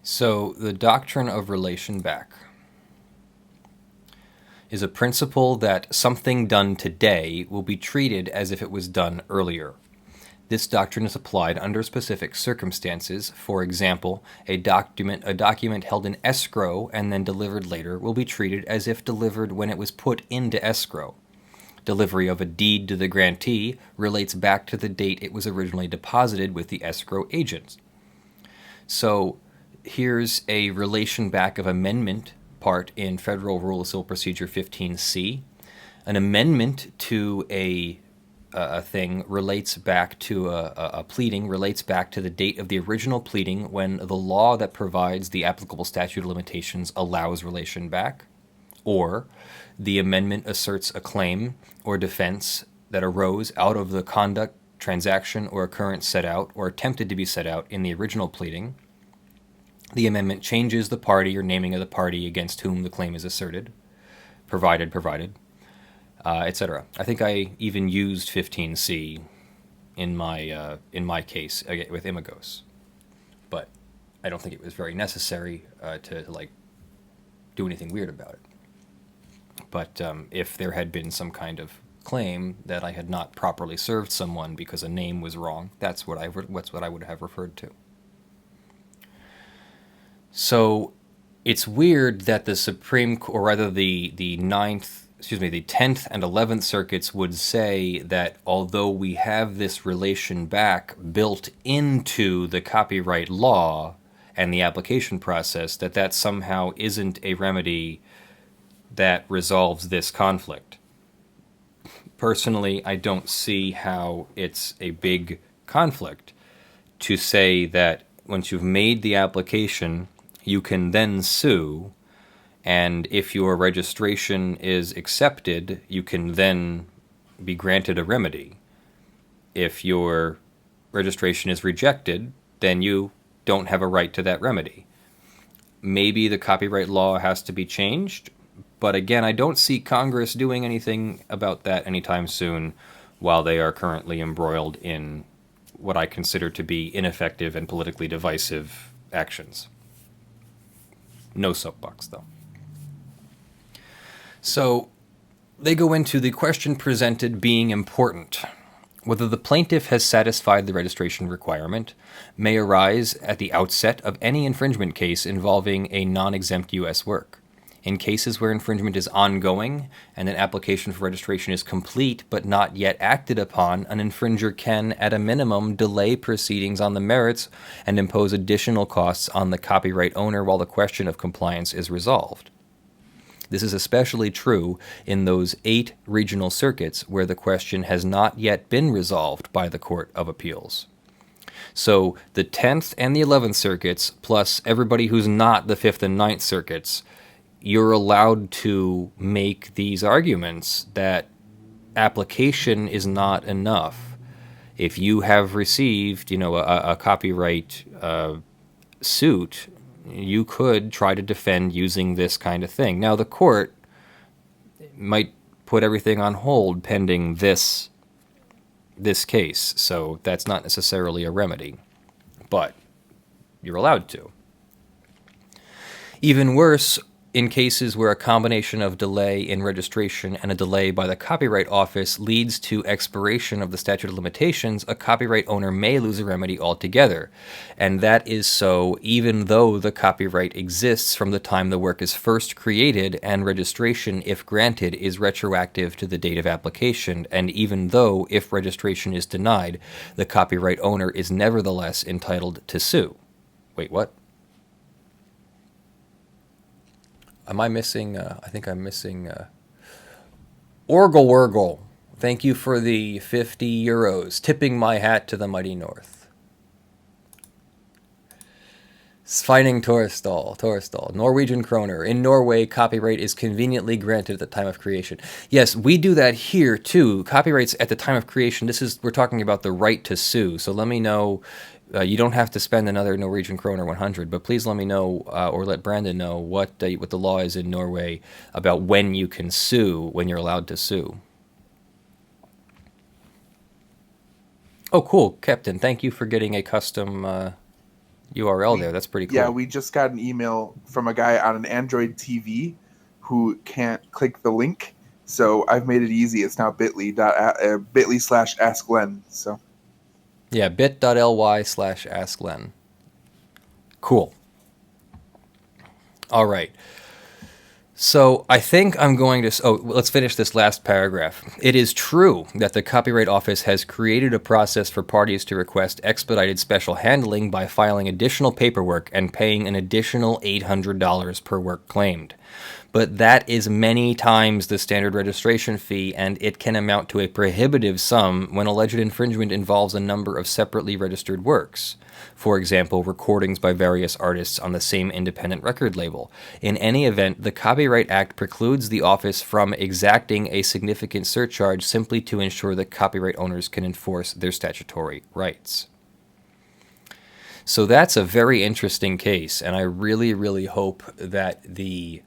So the doctrine of relation back is a principle that something done today will be treated as if it was done earlier. This doctrine is applied under specific circumstances. For example, a document held in escrow and then delivered later will be treated as if delivered when it was put into escrow. Delivery of a deed to the grantee relates back to the date it was originally deposited with the escrow agent. So here's a relation back of amendment part in Federal Rule of Civil Procedure 15C. An amendment to a thing relates back to a pleading, relates back to the date of the original pleading when the law that provides the applicable statute of limitations allows relation back, or the amendment asserts a claim or defense that arose out of the conduct, transaction, or occurrence set out or attempted to be set out in the original pleading. The amendment changes the party or naming of the party against whom the claim is asserted, provided, etc. I think I even used 15C in my case with Imagos, but I don't think it was very necessary to do anything weird about it. But if there had been some kind of claim that I had not properly served someone because a name was wrong, that's what I would have referred to. So it's weird that the Supreme Court, or rather the 10th and 11th circuits would say that although we have this relation back built into the copyright law and the application process, that somehow isn't a remedy that resolves this conflict. Personally, I don't see how it's a big conflict to say that once you've made the application, you can then sue, and if your registration is accepted, you can then be granted a remedy. If your registration is rejected, then you don't have a right to that remedy. Maybe the copyright law has to be changed, but again, I don't see Congress doing anything about that anytime soon while they are currently embroiled in what I consider to be ineffective and politically divisive actions. No soapbox, though. So they go into the question presented being important. Whether the plaintiff has satisfied the registration requirement may arise at the outset of any infringement case involving a non-exempt U.S. work. In cases where infringement is ongoing and an application for registration is complete but not yet acted upon, an infringer can, at a minimum, delay proceedings on the merits and impose additional costs on the copyright owner while the question of compliance is resolved. This is especially true in those 8 regional circuits where the question has not yet been resolved by the Court of Appeals. So the 10th and the 11th circuits, plus everybody who's not the 5th and 9th circuits, you're allowed to make these arguments that application is not enough. If you have received, a copyright suit, you could try to defend using this kind of thing. Now, the court might put everything on hold pending this case, so that's not necessarily a remedy, but you're allowed to. Even worse, in cases where a combination of delay in registration and a delay by the Copyright Office leads to expiration of the statute of limitations, a copyright owner may lose a remedy altogether. And that is so even though the copyright exists from the time the work is first created and registration, if granted, is retroactive to the date of application, and even though, if registration is denied, the copyright owner is nevertheless entitled to sue. Wait, what? Am I missing, I think I'm missing, Orgle Wurgle. Thank you for the €50. Tipping my hat to the mighty North. Svining Torresdal, Norwegian kroner. In Norway, copyright is conveniently granted at the time of creation. Yes, we do that here too. Copyrights at the time of creation. We're talking about the right to sue. So let me know. You don't have to spend another Norwegian kroner 100, but please let me know or let Brandon know what the law is in Norway about when you can sue, when you're allowed to sue. Oh, cool, Captain. Thank you for getting a custom URL there. That's pretty cool. Yeah, we just got an email from a guy on an Android TV who can't click the link, so I've made it easy. It's now bit.ly/asklen. So. Yeah, bit.ly/asklen. Cool. All right. So I think I'm going to... Oh, let's finish this last paragraph. It is true that the Copyright Office has created a process for parties to request expedited special handling by filing additional paperwork and paying an additional $800 per work claimed. But that is many times the standard registration fee, and it can amount to a prohibitive sum when alleged infringement involves a number of separately registered works. For example, recordings by various artists on the same independent record label. In any event, the Copyright Act precludes the office from exacting a significant surcharge simply to ensure that copyright owners can enforce their statutory rights. So that's a very interesting case, and I really, really hope that the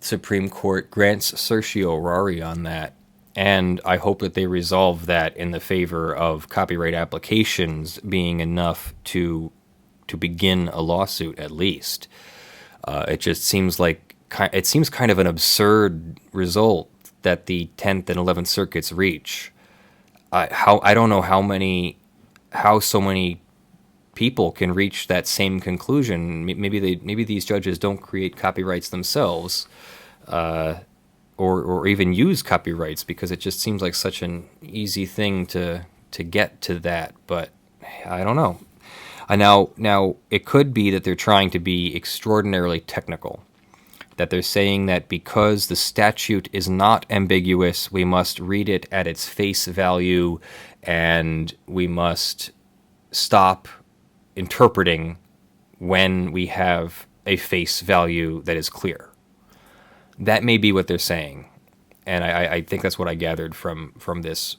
Supreme Court grants certiorari on that, and I hope that they resolve that in the favor of copyright applications being enough to begin a lawsuit at least. It just seems kind of an absurd result that the 10th and 11th Circuits reach. I don't know how so many people can reach that same conclusion. Maybe these judges don't create copyrights themselves, or even use copyrights, because it just seems like such an easy thing to get to that. But I don't know. Now it could be that they're trying to be extraordinarily technical, that they're saying that because the statute is not ambiguous, we must read it at its face value, and we must stop interpreting when we have a face value that is clear. That may be what they're saying, and I think that's what I gathered from this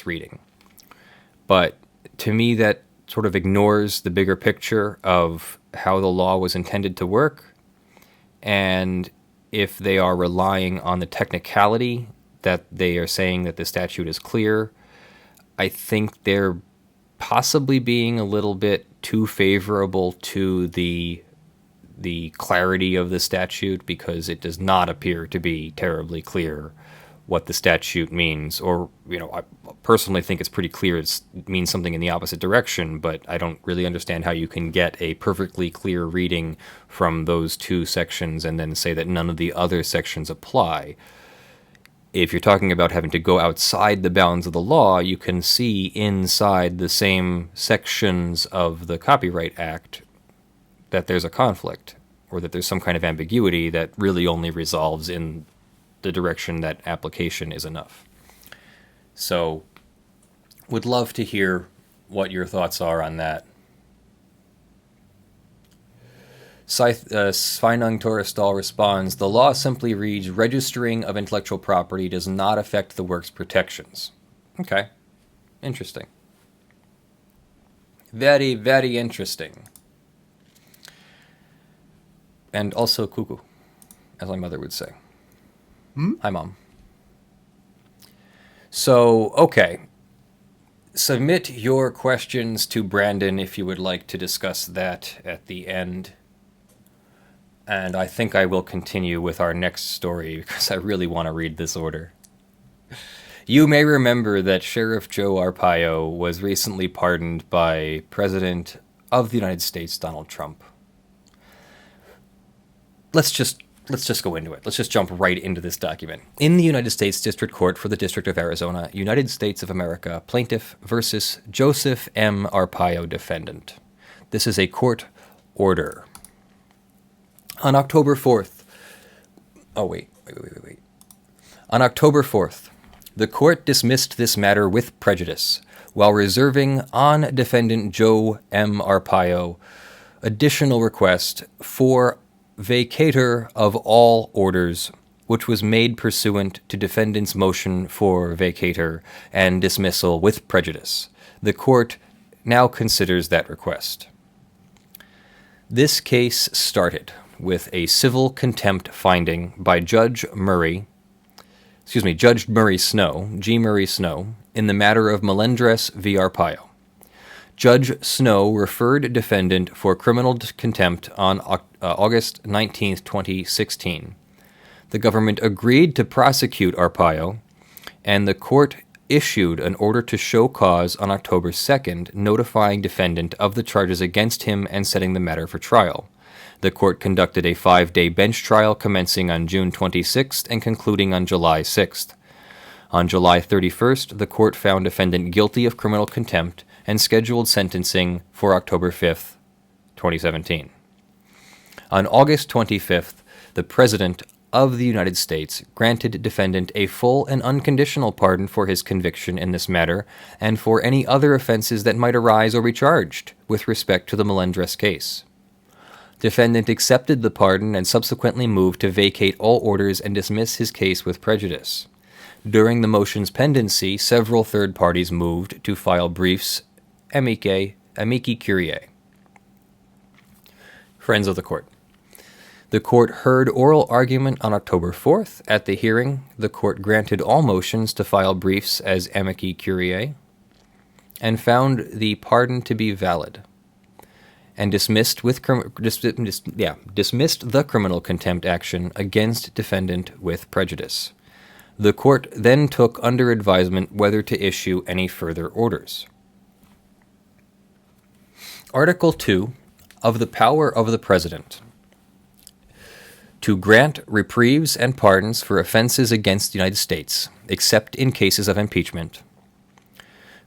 reading. But to me, that sort of ignores the bigger picture of how the law was intended to work, and if they are relying on the technicality that they are saying that the statute is clear, I think they're possibly being a little bit too favorable to the clarity of the statute, because it does not appear to be terribly clear what the statute means. Or, I personally think it's pretty clear it means something in the opposite direction, but I don't really understand how you can get a perfectly clear reading from those two sections and then say that none of the other sections apply. If you're talking about having to go outside the bounds of the law, you can see inside the same sections of the Copyright Act that there's a conflict, or that there's some kind of ambiguity that really only resolves in the direction that application is enough. So, would love to hear what your thoughts are on that. Sveinung Torresdal responds, the law simply reads, registering of intellectual property does not affect the work's protections. Okay. Interesting. Very, very interesting. And also cuckoo, as my mother would say. Hi, Mom. So, okay. Submit your questions to Brandon if you would like to discuss that at the end. And I think I will continue with our next story, because I really want to read this order. You may remember that Sheriff Joe Arpaio was recently pardoned by President of the United States, Donald Trump. Let's just go into it. Let's just jump right into this document. In the United States District Court for the District of Arizona, United States of America, plaintiff versus Joseph M. Arpaio, defendant. This is a court order. On October 4th... Oh, wait. On October 4th, the court dismissed this matter with prejudice, while reserving on defendant Joe M. Arpaio additional request for vacatur of all orders, which was made pursuant to defendant's motion for vacatur and dismissal with prejudice. The court now considers that request. This case started with a civil contempt finding by Judge Murray Snow, G. Murray Snow, in the matter of Melendres v. Arpaio. Judge Snow referred defendant for criminal contempt on August 19, 2016. The government agreed to prosecute Arpaio, and the court issued an order to show cause on October 2nd, notifying defendant of the charges against him and setting the matter for trial. The court conducted a 5-day bench trial commencing on June 26th and concluding on July 6th. On July 31st, the court found defendant guilty of criminal contempt and scheduled sentencing for October 5th, 2017. On August 25th, the President of the United States granted defendant a full and unconditional pardon for his conviction in this matter and for any other offenses that might arise or be charged with respect to the Melendres case. Defendant accepted the pardon and subsequently moved to vacate all orders and dismiss his case with prejudice. During the motion's pendency, several third parties moved to file briefs amici curiae. Friends of the court. The court heard oral argument on October 4th. At the hearing, the court granted all motions to file briefs as amici curiae and found the pardon to be valid and dismissed the criminal contempt action against defendant with prejudice. The court then took under advisement whether to issue any further orders. Article 2 of the power of the President to grant reprieves and pardons for offenses against the United States, except in cases of impeachment.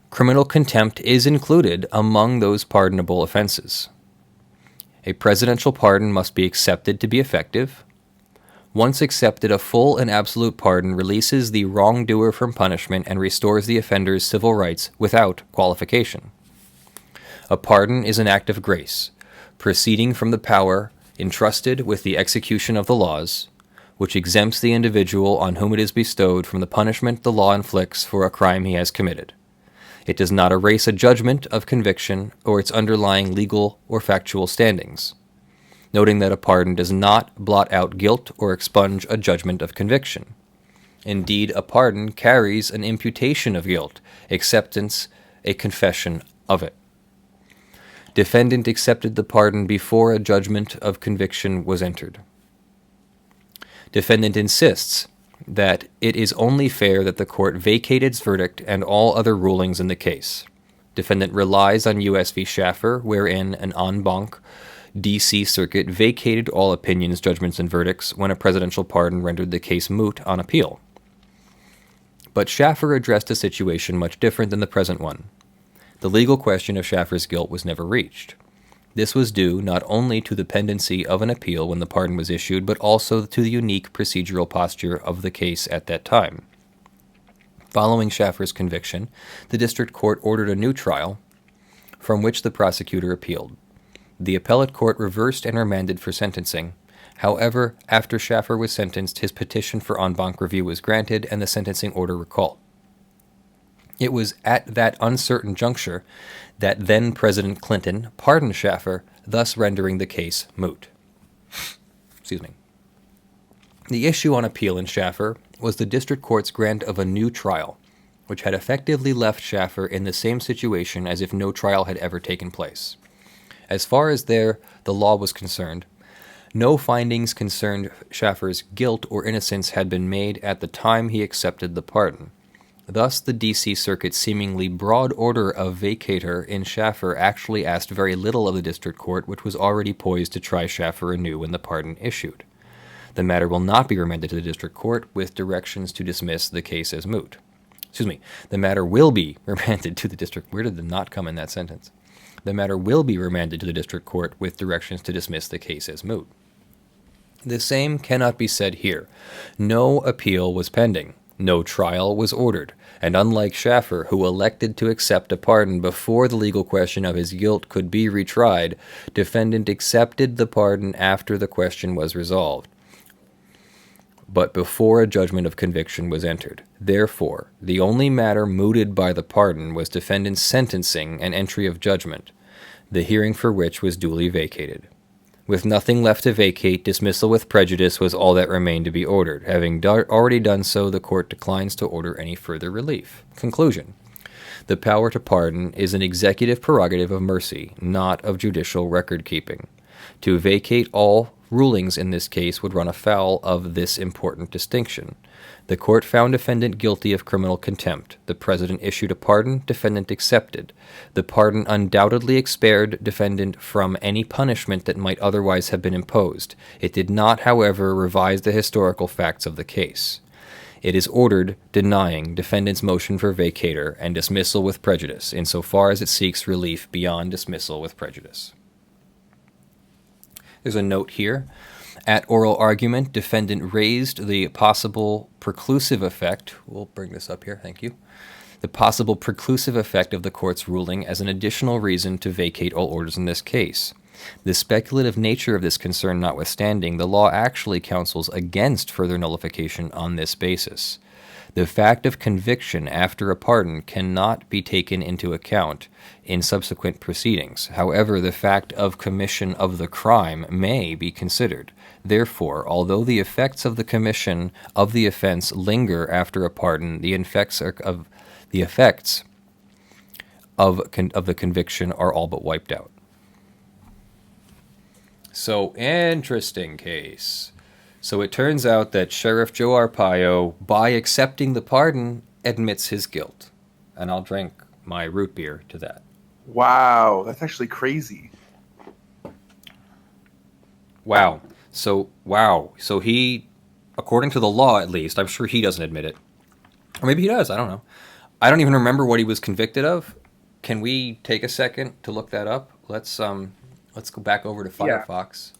Criminal contempt is included among those pardonable offenses. A presidential pardon must be accepted to be effective. Once accepted, a full and absolute pardon releases the wrongdoer from punishment and restores the offender's civil rights without qualification. A pardon is an act of grace, proceeding from the power entrusted with the execution of the laws, which exempts the individual on whom it is bestowed from the punishment the law inflicts for a crime he has committed. It does not erase a judgment of conviction or its underlying legal or factual standings, noting that a pardon does not blot out guilt or expunge a judgment of conviction. Indeed, a pardon carries an imputation of guilt, acceptance, a confession of it. Defendant accepted the pardon before a judgment of conviction was entered. Defendant insists that it is only fair that the court vacate its verdict and all other rulings in the case. Defendant relies on U.S. v. Schaffer, wherein an en banc D.C. Circuit vacated all opinions, judgments, and verdicts when a presidential pardon rendered the case moot on appeal. But Schaffer addressed a situation much different than the present one. The legal question of Schaffer's guilt was never reached. This was due not only to the pendency of an appeal when the pardon was issued, but also to the unique procedural posture of the case at that time. Following Schaffer's conviction, the district court ordered a new trial, from which the prosecutor appealed. The appellate court reversed and remanded for sentencing. However, after Schaffer was sentenced, his petition for en banc review was granted and the sentencing order recalled. It was at that uncertain juncture that then-President Clinton pardoned Schaffer, thus rendering the case moot. The issue on appeal in Schaffer was the district court's grant of a new trial, which had effectively left Schaffer in the same situation as if no trial had ever taken place. As far as the law was concerned, no findings concerned Schaffer's guilt or innocence had been made at the time he accepted the pardon. Thus, the D.C. Circuit's seemingly broad order of vacatur in Schaffer actually asked very little of the district court, which was already poised to try Schaffer anew when the pardon issued. The matter will not be remanded to the district court with directions to dismiss the case as moot. The matter will be remanded to the district... Where did the not come in that sentence? The matter will be remanded to the district court with directions to dismiss the case as moot. The same cannot be said here. No appeal was pending. No trial was ordered, and unlike Schaffer, who elected to accept a pardon before the legal question of his guilt could be retried, defendant accepted the pardon after the question was resolved, but before a judgment of conviction was entered. Therefore, the only matter mooted by the pardon was defendant's sentencing and entry of judgment, the hearing for which was duly vacated. With nothing left to vacate, dismissal with prejudice was all that remained to be ordered. Having already done so, the court declines to order any further relief. Conclusion. The power to pardon is an executive prerogative of mercy, not of judicial record-keeping. To vacate all rulings in this case would run afoul of this important distinction. The court found defendant guilty of criminal contempt. The president issued a pardon. Defendant accepted. The pardon undoubtedly expared defendant from any punishment that might otherwise have been imposed. It did not, however, revise the historical facts of the case. It is ordered denying defendant's motion for vacatur and dismissal with prejudice, insofar as it seeks relief beyond dismissal with prejudice. There's a note here. At oral argument, defendant raised the possible preclusive effect. We'll bring this up here, thank you. The possible preclusive effect of the court's ruling as an additional reason to vacate all orders in this case. The speculative nature of this concern notwithstanding, the law actually counsels against further nullification on this basis. The fact of conviction after a pardon cannot be taken into account in subsequent proceedings. However, the fact of commission of the crime may be considered. Therefore, although the effects of the commission of the offense linger after a pardon, the effects of the conviction are all but wiped out. So, interesting case. So it turns out that Sheriff Joe Arpaio, by accepting the pardon, admits his guilt. And I'll drink my root beer to that. Wow, that's actually crazy. Wow. So he, according to the law at least, I'm sure he doesn't admit it. Or maybe he does, I don't know. I don't even remember what he was convicted of. Can we take a second to look that up? Let's go back over to Firefox. Yeah.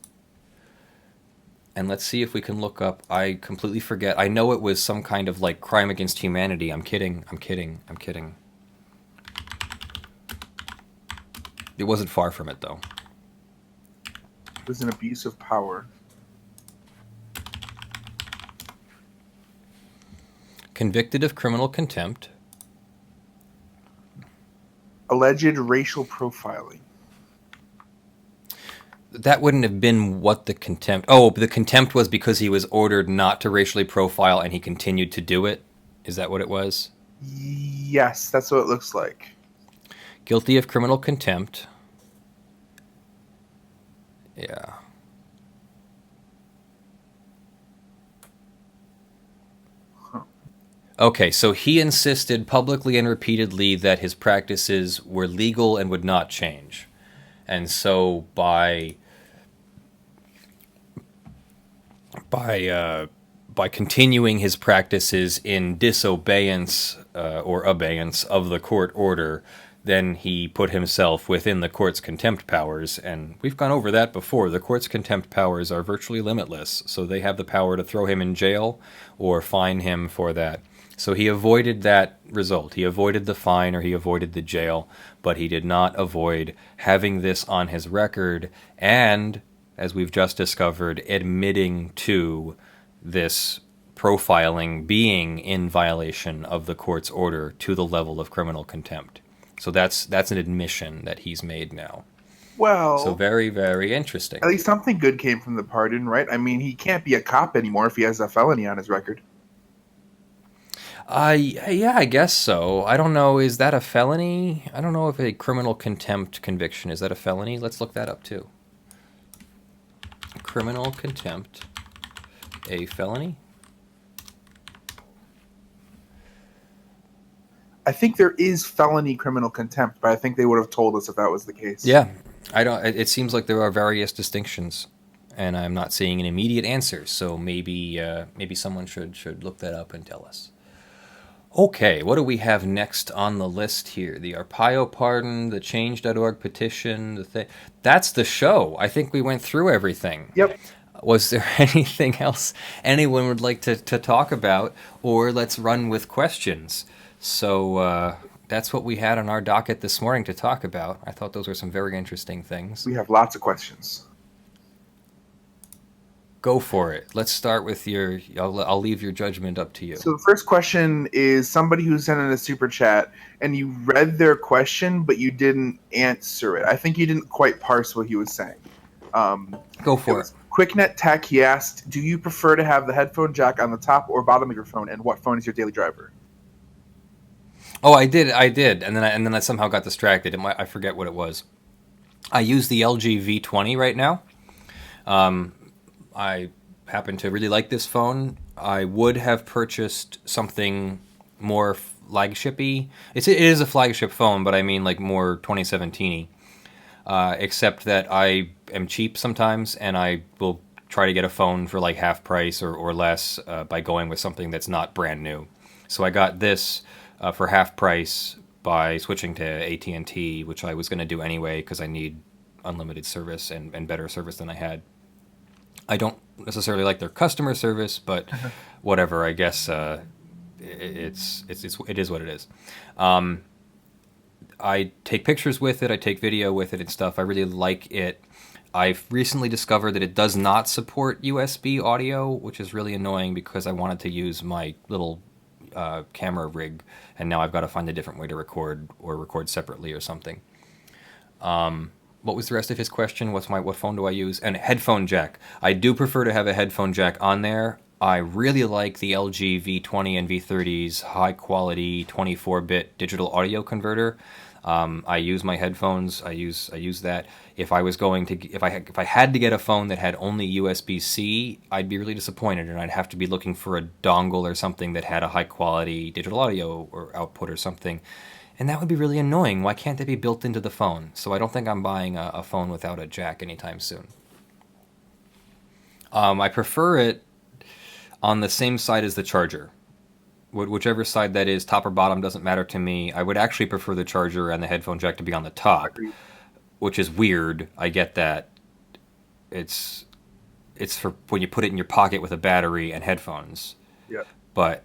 And let's see if we can look up. I completely forget. I know it was some kind of like crime against humanity. I'm kidding. It wasn't far from it, though. It was an abuse of power. Convicted of criminal contempt. Alleged racial profiling. That wouldn't have been what the contempt... Oh, the contempt was because he was ordered not to racially profile and he continued to do it? Is that what it was? Yes, that's what it looks like. Guilty of criminal contempt. Yeah. Huh. Okay, so he insisted publicly and repeatedly that his practices were legal and would not change. And so by continuing his practices in disobeyance or abeyance of the court order, then he put himself within the court's contempt powers. And we've gone over that before. The court's contempt powers are virtually limitless, so they have the power to throw him in jail or fine him for that. So he avoided that result. He avoided the fine or he avoided the jail, but he did not avoid having this on his record and, as we've just discovered, admitting to this profiling being in violation of the court's order to the level of criminal contempt. So that's an admission that he's made now. Well, so very, very interesting. At least something good came from the pardon, right? I mean, he can't be a cop anymore if he has a felony on his record. Yeah, I guess so. I don't know. Is that a felony? I don't know if a criminal contempt conviction, is that a felony? Let's look that up too. Criminal contempt, a felony? I think there is felony criminal contempt, but I think they would have told us if that was the case. Yeah, I don't. It seems like there are various distinctions, and I'm not seeing an immediate answer. So maybe someone should look that up and tell us. Okay, what do we have next on the list here? The Arpaio pardon, the Change.org petition, That's the show. I think we went through everything. Yep. Was there anything else anyone would like to talk about, or let's run with questions? So that's what we had on our docket this morning to talk about. I thought those were some very interesting things. We have lots of questions. Go for it. Let's start with your... I'll leave your judgment up to you. So the first question is somebody who sent in a super chat, and you read their question, but you didn't answer it. I think you didn't quite parse what he was saying. Go for it. QuickNet Tech, he asked, do you prefer to have the headphone jack on the top or bottom of your phone, and what phone is your daily driver? Oh, I did, and then I somehow got distracted. I forget what it was. I use the LG V20 right now. I happen to really like this phone. I would have purchased something more flagship-y. It is a flagship phone, but I mean like more 2017-y. Except that I am cheap sometimes, and I will try to get a phone for like half price or less by going with something that's not brand new. So I got this for half price by switching to AT&T, which I was going to do anyway because I need unlimited service and better service than I had. I don't necessarily like their customer service, but whatever. I guess it is what it is. I take pictures with it, I take video with it and stuff. I really like it. I've recently discovered that it does not support USB audio, which is really annoying because I wanted to use my little camera rig, and now I've got to find a different way to record or record separately or something. What was the rest of his question? What phone do I use? And headphone jack. I do prefer to have a headphone jack on there. I really like the LG V20 and V30's high quality 24-bit digital audio converter. I use my headphones. I use that. If I had to get a phone that had only USB-C, I'd be really disappointed, and I'd have to be looking for a dongle or something that had a high quality digital audio or output or something. And that would be really annoying. Why can't they be built into the phone? So I don't think I'm buying a phone without a jack anytime soon. I prefer it on the same side as the charger. Whichever side that is, top or bottom, doesn't matter to me. I would actually prefer the charger and the headphone jack to be on the top, which is weird. I get that. It's for when you put it in your pocket with a battery and headphones. Yeah. But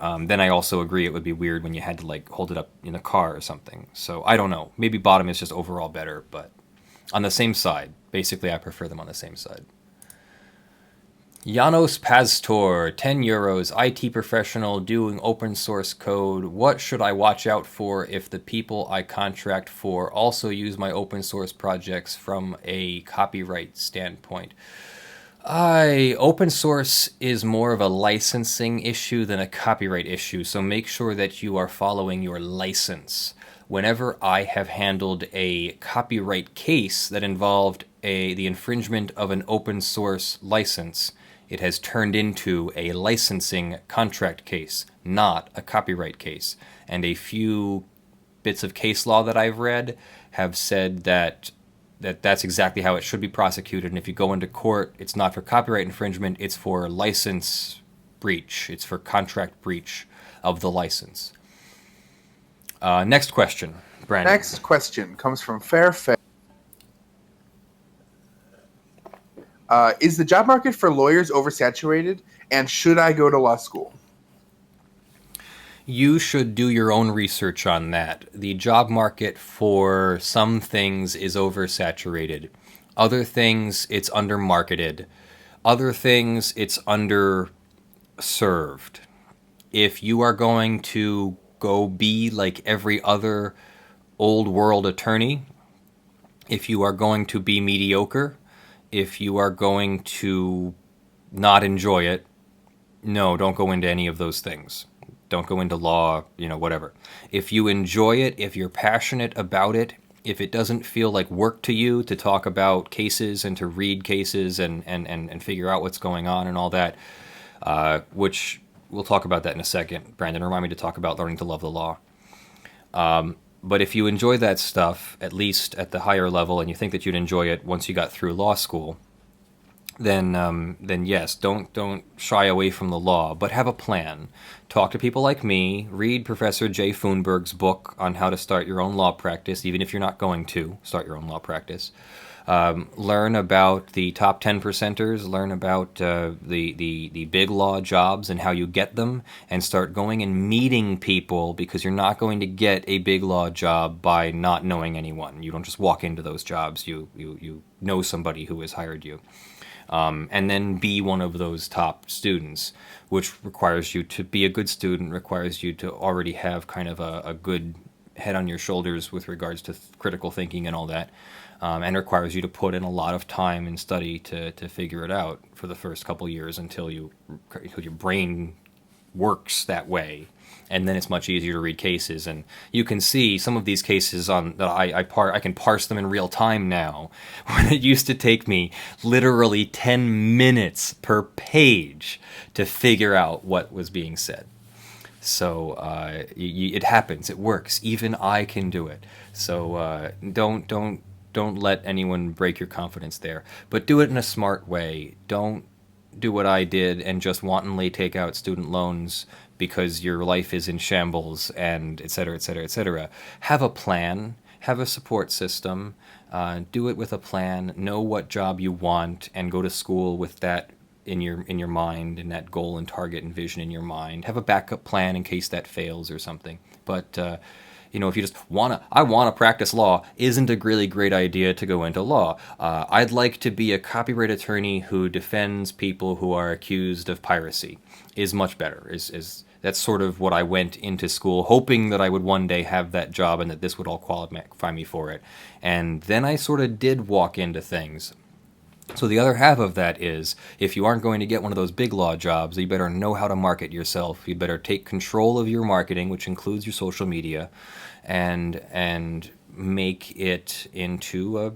then I also agree it would be weird when you had to like hold it up in a car or something. So I don't know. Maybe bottom is just overall better, but on the same side. Basically, I prefer them on the same side. Janos Pastor, 10 euros, IT professional doing open source code. What should I watch out for if the people I contract for also use my open source projects from a copyright standpoint? Open source is more of a licensing issue than a copyright issue, so make sure that you are following your license. Whenever I have handled a copyright case that involved the infringement of an open source license, it has turned into a licensing contract case, not a copyright case. And a few bits of case law that I've read have said that's exactly how it should be prosecuted. And if you go into court, it's not for copyright infringement, it's for license breach. It's for contract breach of the license. Next question, Brandon. Next question comes from Fairfax. Is the job market for lawyers oversaturated, and should I go to law school? You should do your own research on that. The job market for some things is oversaturated. Other things, it's undermarketed. Other things, it's underserved. If you are going to go be like every other old world attorney, if you are going to be mediocre, if you are going to not enjoy it, no, don't go into any of those things. Don't go into law, whatever. If you enjoy it, if you're passionate about it, if it doesn't feel like work to you to talk about cases and to read cases and figure out what's going on and all that, which we'll talk about that in a second. Brandon, remind me to talk about learning to love the law. But if you enjoy that stuff, at least at the higher level, and you think that you'd enjoy it once you got through law school, then yes, don't shy away from the law, but have a plan. Talk to people like me. Read Professor Jay Foonberg's book on how to start your own law practice, even if you're not going to start your own law practice. Learn about the top 10 percenters, learn about the big law jobs and how you get them, and start going and meeting people, because you're not going to get a big law job by not knowing anyone. You don't just walk into those jobs. You know somebody who has hired you. And then be one of those top students, which requires you to be a good student, requires you to already have kind of a good head on your shoulders with regards to critical thinking and all that, and requires you to put in a lot of time and study to figure it out for the first couple years until your brain works that way. And then it's much easier to read cases, and you can see some of these cases on that I can parse them in real time now, when it used to take me literally 10 minutes per page to figure out what was being said. So it happens, it works. Even I can do it. So don't let anyone break your confidence there, but do it in a smart way. Don't do what I did and just wantonly take out student loans because your life is in shambles, and et cetera, et cetera, et cetera. Have a plan, have a support system, do it with a plan, know what job you want, and go to school with that in your mind, and that goal and target and vision in your mind. Have a backup plan in case that fails or something. But if you just I want to practice law, isn't a really great idea to go into law. I'd like to be a copyright attorney who defends people who are accused of piracy, is much better. That's sort of what I went into school, hoping that I would one day have that job and that this would all qualify me for it. And then I sort of did walk into things. So the other half of that is, if you aren't going to get one of those big law jobs, you better know how to market yourself. You better take control of your marketing, which includes your social media, and make it into a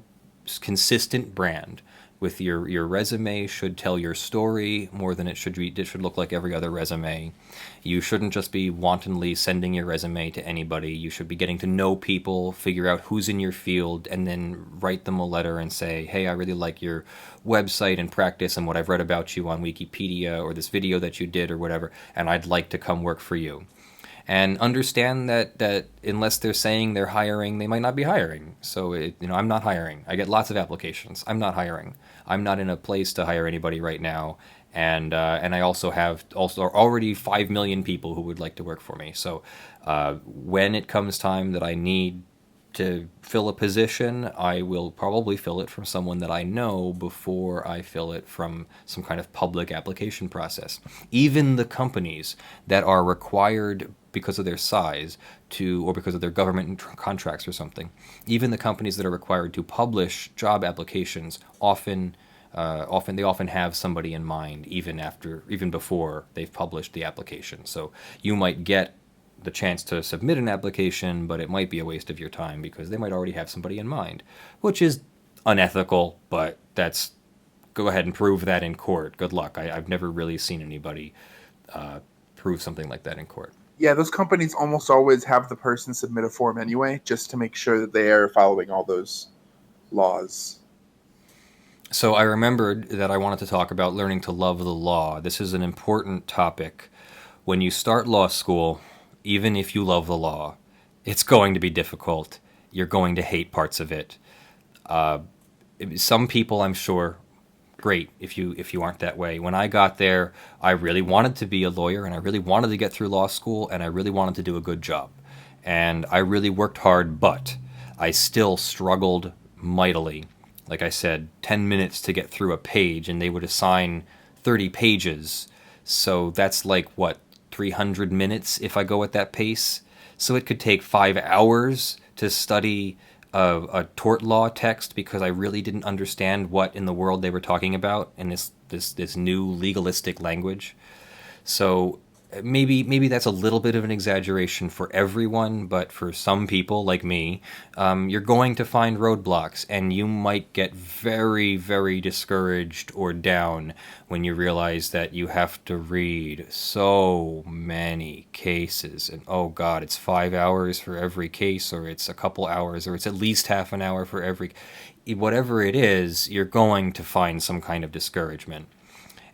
consistent brand. With your resume should tell your story more than it should look like every other resume. You shouldn't just be wantonly sending your resume to anybody. You should be getting to know people, figure out who's in your field, and then write them a letter and say, hey, I really like your website and practice and what I've read about you on Wikipedia or this video that you did or whatever, and I'd like to come work for you. And understand that unless they're saying they're hiring, they might not be hiring. So, I'm not hiring. I get lots of applications. I'm not hiring. I'm not in a place to hire anybody right now. And I also have already 5 million people who would like to work for me. So when it comes time that I need to fill a position, I will probably fill it from someone that I know before I fill it from some kind of public application process. Even the companies that are required because of their size or because of their government contracts or something, even the companies that are required to publish job applications often have somebody in mind even before they've published the application. So you might get the chance to submit an application, but it might be a waste of your time because they might already have somebody in mind, which is unethical, but go ahead and prove that in court. Good luck. I've never really seen anybody prove something like that in court. Yeah, those companies almost always have the person submit a form anyway, just to make sure that they are following all those laws. So I remembered that I wanted to talk about learning to love the law. This is an important topic. When you start law school, even if you love the law, it's going to be difficult. You're going to hate parts of it. Some people, I'm sure, great if you aren't that way. When I got there, I really wanted to be a lawyer, and I really wanted to get through law school, and I really wanted to do a good job. And I really worked hard, but I still struggled mightily. Like I said, 10 minutes to get through a page, and they would assign 30 pages. So that's like, 300 minutes if I go at that pace? So it could take 5 hours to study a tort law text because I really didn't understand what in the world they were talking about in this new legalistic language. So maybe that's a little bit of an exaggeration for everyone, but for some people like me, you're going to find roadblocks, and you might get very, very discouraged or down when you realize that you have to read so many cases, and oh god, it's 5 hours for every case, or it's a couple hours, or it's at least half an hour for every... Whatever it is, you're going to find some kind of discouragement.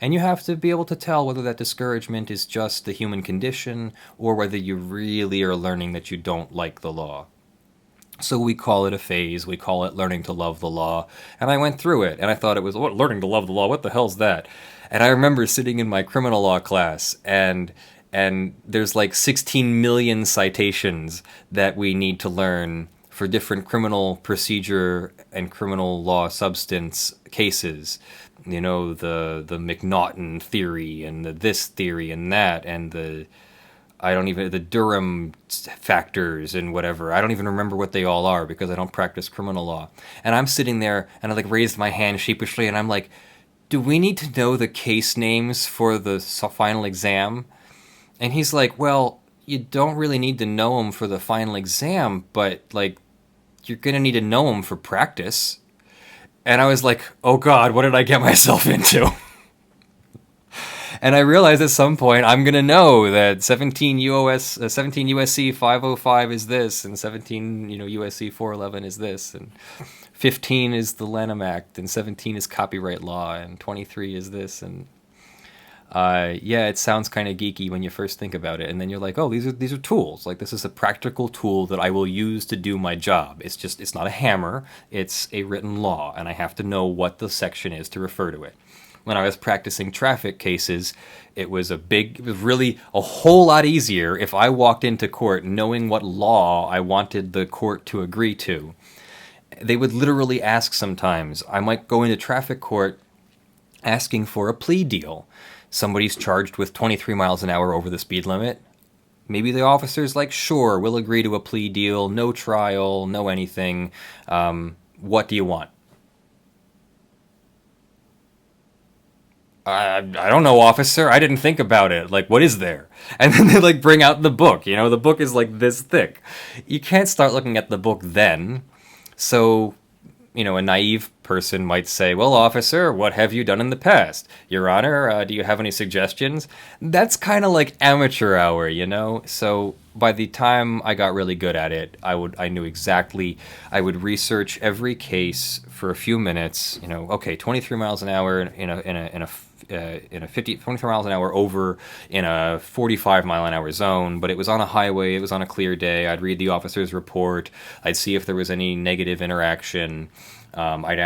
And you have to be able to tell whether that discouragement is just the human condition or whether you really are learning that you don't like the law. So we call it a phase. We call it learning to love the law. And I went through it, and I thought it was, what, learning to love the law? What the hell's that? And I remember sitting in my criminal law class, and there's like 16 million citations that we need to learn for different criminal procedure and criminal law substance cases. You know, the McNaughton theory and the this theory and that, and the Durham factors and whatever. I don't even remember what they all are because I don't practice criminal law. And I'm sitting there and I like raised my hand sheepishly and I'm like, do we need to know the case names for the final exam? And he's like, well, you don't really need to know them for the final exam, but like, you're going to need to know them for practice. And I was like, oh God, what did I get myself into? And I realized at some point I'm going to know that 17 USC 505 is this, and 17 USC 411 is this, and 15 is the Lanham Act, and 17 is copyright law, and 23 is this, and yeah, it sounds kind of geeky when you first think about it, and then you're like, oh, these are tools. Like, this is a practical tool that I will use to do my job. It's not a hammer, it's a written law, and I have to know what the section is to refer to it. When I was practicing traffic cases, it was really a whole lot easier if I walked into court knowing what law I wanted the court to agree to. They would literally ask sometimes. I might go into traffic court asking for a plea deal. Somebody's charged with 23 miles an hour over the speed limit. Maybe the officer's like, sure, we'll agree to a plea deal, no trial, no anything. What do you want? I don't know, officer. I didn't think about it. Like, what is there? And then they like bring out the book. The book is like this thick. You can't start looking at the book then. So, a naive person might say, well, officer, what have you done in the past? Your Honor, do you have any suggestions? That's kind of like amateur hour, So by the time I got really good at it, I knew exactly. I would research every case for a few minutes. Okay, 23 miles an hour in a 23 miles an hour over in a 45 mile an hour zone, but it was on a highway, it was on a clear day. I'd read the officer's report, I'd see if there was any negative interaction. I'd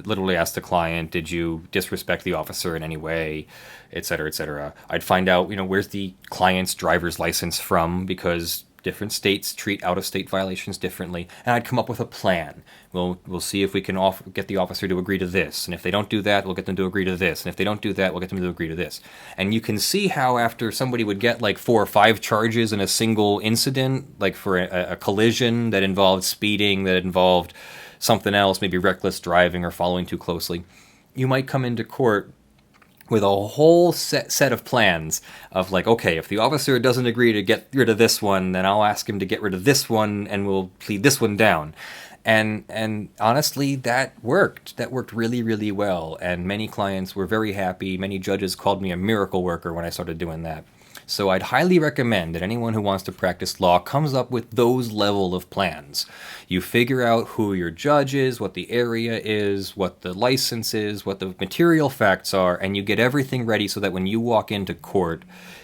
literally ask the client, did you disrespect the officer in any way, et cetera, et cetera. I'd find out, where's the client's driver's license from, because different states treat out-of-state violations differently, and I'd come up with a plan. We'll see if we can get the officer to agree to this, and if they don't do that, we'll get them to agree to this, and if they don't do that, we'll get them to agree to this. And you can see how after somebody would get like 4 or 5 charges in a single incident, like for a collision that involved speeding, that involved something else, maybe reckless driving or following too closely, you might come into court with a whole set of plans of like, okay, if the officer doesn't agree to get rid of this one, then I'll ask him to get rid of this one and we'll plead this one down. And honestly, that worked. That worked really, really well. And many clients were very happy. Many judges called me a miracle worker when I started doing that. So I'd highly recommend that anyone who wants to practice law comes up with those level of plans. You figure out who your judge is, what the area is, what the license is, what the material facts are, and you get everything ready so that when you walk into court,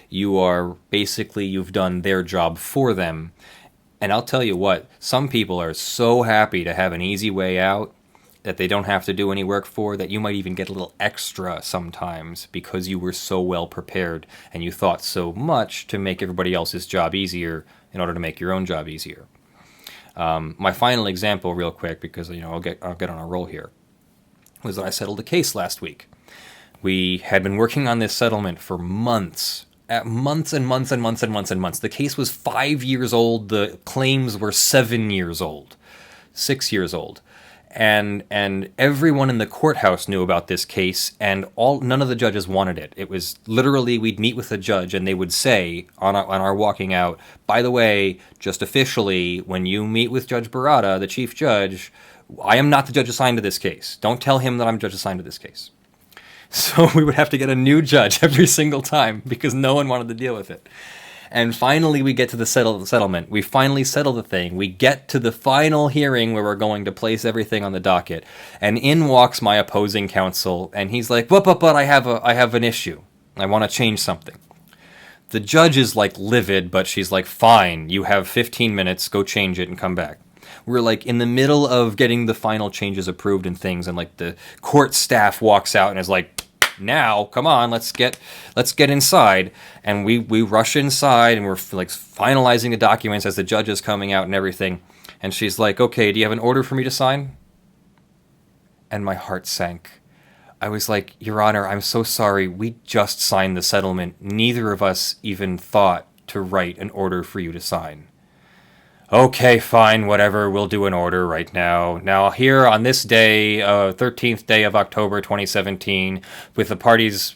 you've done their job for them. And I'll tell you what, some people are so happy to have an easy way out that they don't have to do any work for, that you might even get a little extra sometimes because you were so well prepared and you thought so much to make everybody else's job easier in order to make your own job easier. My final example, real quick, because I'll get on a roll here, was that I settled a case last week. We had been working on this settlement for months. Months and months and months and months and months. The case was 5 years old. The claims were 7 years old, 6 years old. And everyone in the courthouse knew about this case, and none of the judges wanted it. It was literally, we'd meet with the judge, and they would say on our walking out, by the way, just officially, when you meet with Judge Barada, the chief judge, I am not the judge assigned to this case. Don't tell him that I'm judge assigned to this case. So we would have to get a new judge every single time because no one wanted to deal with it. And finally, we get to the settlement. We finally settle the thing. We get to the final hearing where we're going to place everything on the docket. And in walks my opposing counsel, and he's like, but I have an issue. I want to change something. The judge is like livid, but she's like, fine, you have 15 minutes, go change it and come back. We're like in the middle of getting the final changes approved and things, and like the court staff walks out and is like, now, come on, let's get inside. And we rush inside, and we're like finalizing the documents as the judge is coming out and everything. And she's like, okay, do you have an order for me to sign? And my heart sank. I was like, Your Honor, I'm so sorry. We just signed the settlement. Neither of us even thought to write an order for you to sign. Okay, fine, whatever. We'll do an order right now. Now, here on this day, 13th day of October 2017, with the parties,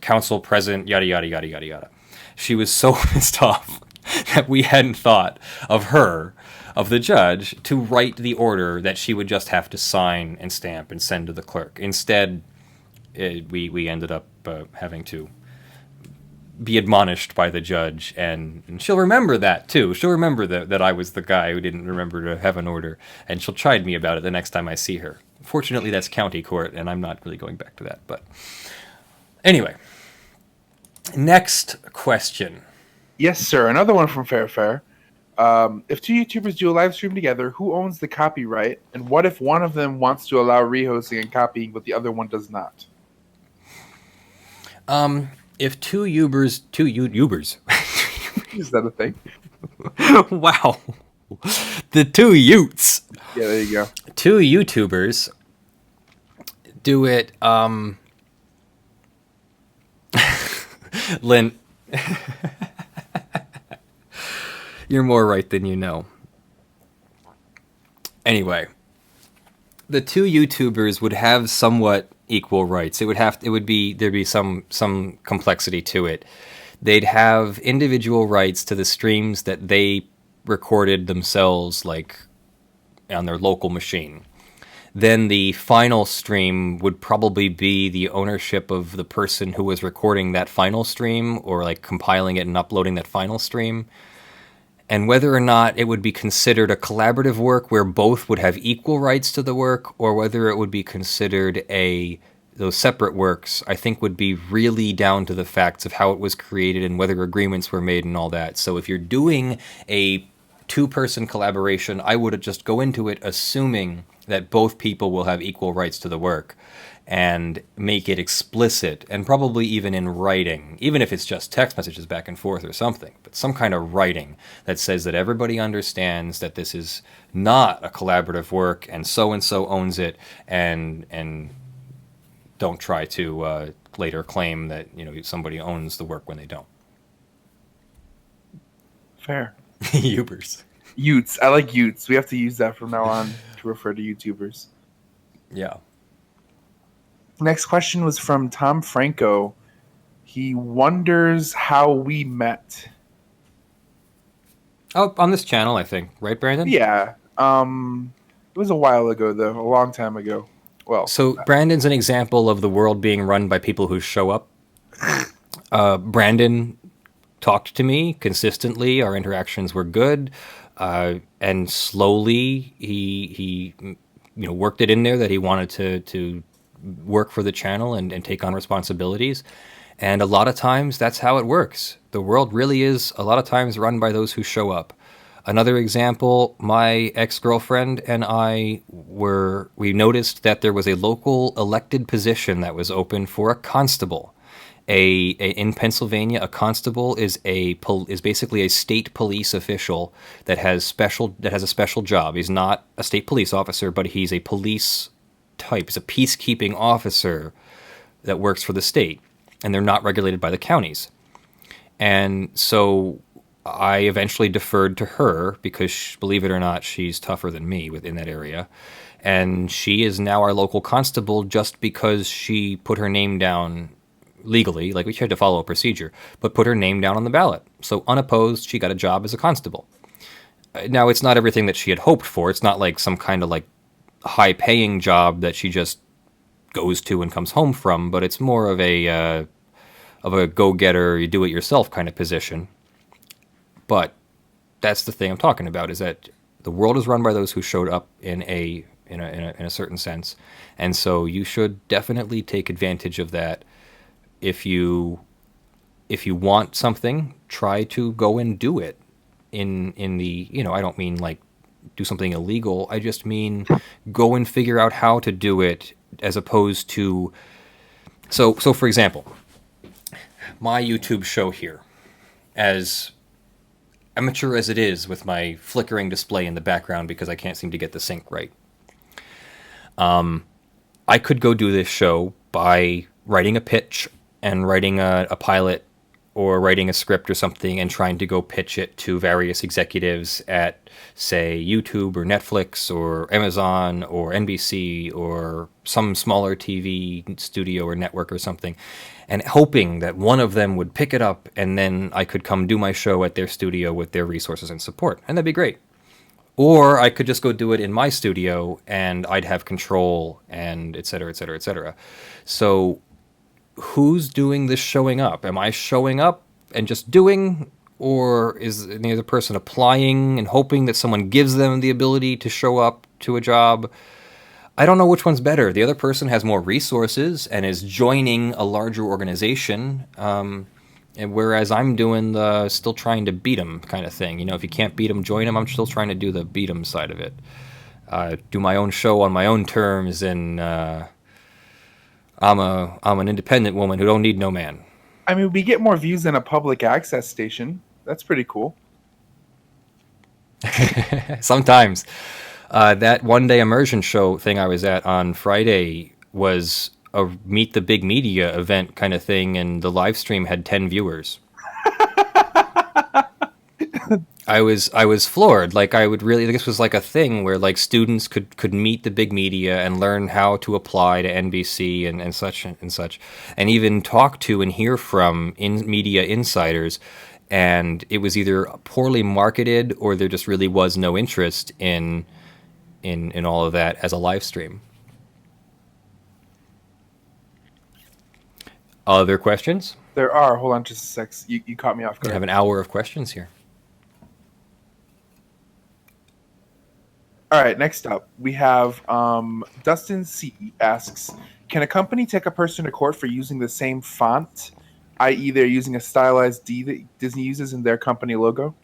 council present, yada, yada, yada, yada, yada. She was so pissed off that we hadn't thought of her, of the judge, to write the order that she would just have to sign and stamp and send to the clerk. Instead, we ended up having to be admonished by the judge, and she'll remember that too. She'll remember that I was the guy who didn't remember to have an order, and she'll chide me about it the next time I see her. Fortunately, that's county court, and I'm not really going back to that. But anyway, next question. Yes, sir. Another one from Fair. If two YouTubers do a live stream together, who owns the copyright, and what if one of them wants to allow rehosting and copying, but the other one does not? If two Ubers... Is that a thing? Wow. The two Utes. Yeah, there you go. Two YouTubers do it, Lynn, you're more right than you know. Anyway, the two YouTubers would have somewhat equal rights. There'd be some complexity to it. They'd have individual rights to the streams that they recorded themselves, like on their local machine. Then the final stream would probably be the ownership of the person who was recording that final stream, or like compiling it and uploading that final stream. And whether or not it would be considered a collaborative work where both would have equal rights to the work, or whether it would be considered those separate works, I think would be really down to the facts of how it was created and whether agreements were made and all that. So if you're doing a two-person collaboration, I would just go into it assuming that both people will have equal rights to the work, and make it explicit, and probably even in writing, even if it's just text messages back and forth or something, but some kind of writing that says that everybody understands that this is not a collaborative work, and so owns it, and don't try to later claim that somebody owns the work when they don't. Fair. Ubers. Utes. I like Utes. We have to use that from now on to refer to YouTubers. Yeah. Next question was from Tom Franco. He wonders how we met. Oh, on this channel, I think. Right, Brandon? Yeah. It was a while ago, though. A long time ago. Well, so Brandon's an example of the world being run by people who show up. Brandon talked to me consistently. Our interactions were good. And slowly he worked it in there that he wanted to work for the channel and take on responsibilities. And a lot of times that's how it works. The world really is a lot of times run by those who show up. Another example, my ex-girlfriend and we noticed that there was a local elected position that was open for a constable. In Pennsylvania, a constable is basically a state police official that has a special job. He's not a state police officer, but he's a police type. He's a peacekeeping officer that works for the state, and they're not regulated by the counties. And so I eventually deferred to her because, believe it or not, she's tougher than me within that area. And she is now our local constable just because she put her name down legally, like we had to follow a procedure, but put her name down on the ballot. So unopposed, she got a job as a constable. Now, it's not everything that she had hoped for. It's not like some kind of like high-paying job that she just goes to and comes home from, but it's more of a go-getter, you do it yourself kind of position. But that's the thing I'm talking about, is that the world is run by those who showed up in a certain sense, and so you should definitely take advantage of that. If you want something, try to go and do it. In the I don't mean like do something illegal. I just mean go and figure out how to do it, as opposed to... So for example, my YouTube show here, as amateur as it is with my flickering display in the background because I can't seem to get the sync right, I could go do this show by writing a pitch and writing a pilot or writing a script or something and trying to go pitch it to various executives at, say, YouTube or Netflix or Amazon or NBC or some smaller TV studio or network or something, and hoping that one of them would pick it up, and then I could come do my show at their studio with their resources and support, and that'd be great. Or I could just go do it in my studio, and I'd have control, and et cetera, et cetera, et cetera. So who's doing this showing up? Am I showing up and just doing, or is the other person applying and hoping that someone gives them the ability to show up to a job? I don't know which one's better. The other person has more resources and is joining a larger organization, and whereas I'm doing the still trying to beat them kind of thing. You know, if you can't beat them, join them. I'm still trying to do the beat them side of it. Do my own show on my own terms, and I'm an independent woman who don't need no man. I mean, we get more views than a public access station. That's pretty cool. Sometimes. That one-day immersion show thing I was at on Friday was a Meet the Big Media event kind of thing, and the live stream had 10 viewers. I was floored. Like, this was like a thing where like students could meet the big media and learn how to apply to NBC and such and such, and even talk to and hear from media insiders. And it was either poorly marketed or there just really was no interest in all of that as a live stream. Other questions? There are. Hold on just a sec. You caught me off guard. We have an hour of questions here. All right, next up, we have Dustin C. asks, can a company take a person to court for using the same font, i.e. they're using a stylized D that Disney uses in their company logo?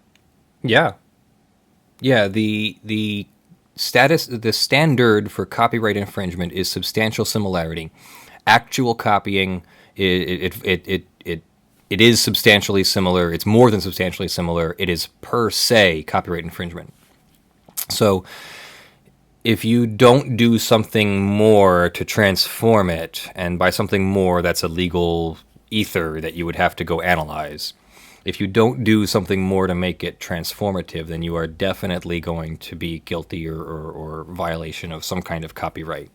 Yeah. Yeah, the standard for copyright infringement is substantial similarity. Actual copying, it is substantially similar. It's more than substantially similar. It is per se copyright infringement. So if you don't do something more to transform it, and by something more, that's a legal ether that you would have to go analyze. If you don't do something more to make it transformative, then you are definitely going to be guilty or violation of some kind of copyright.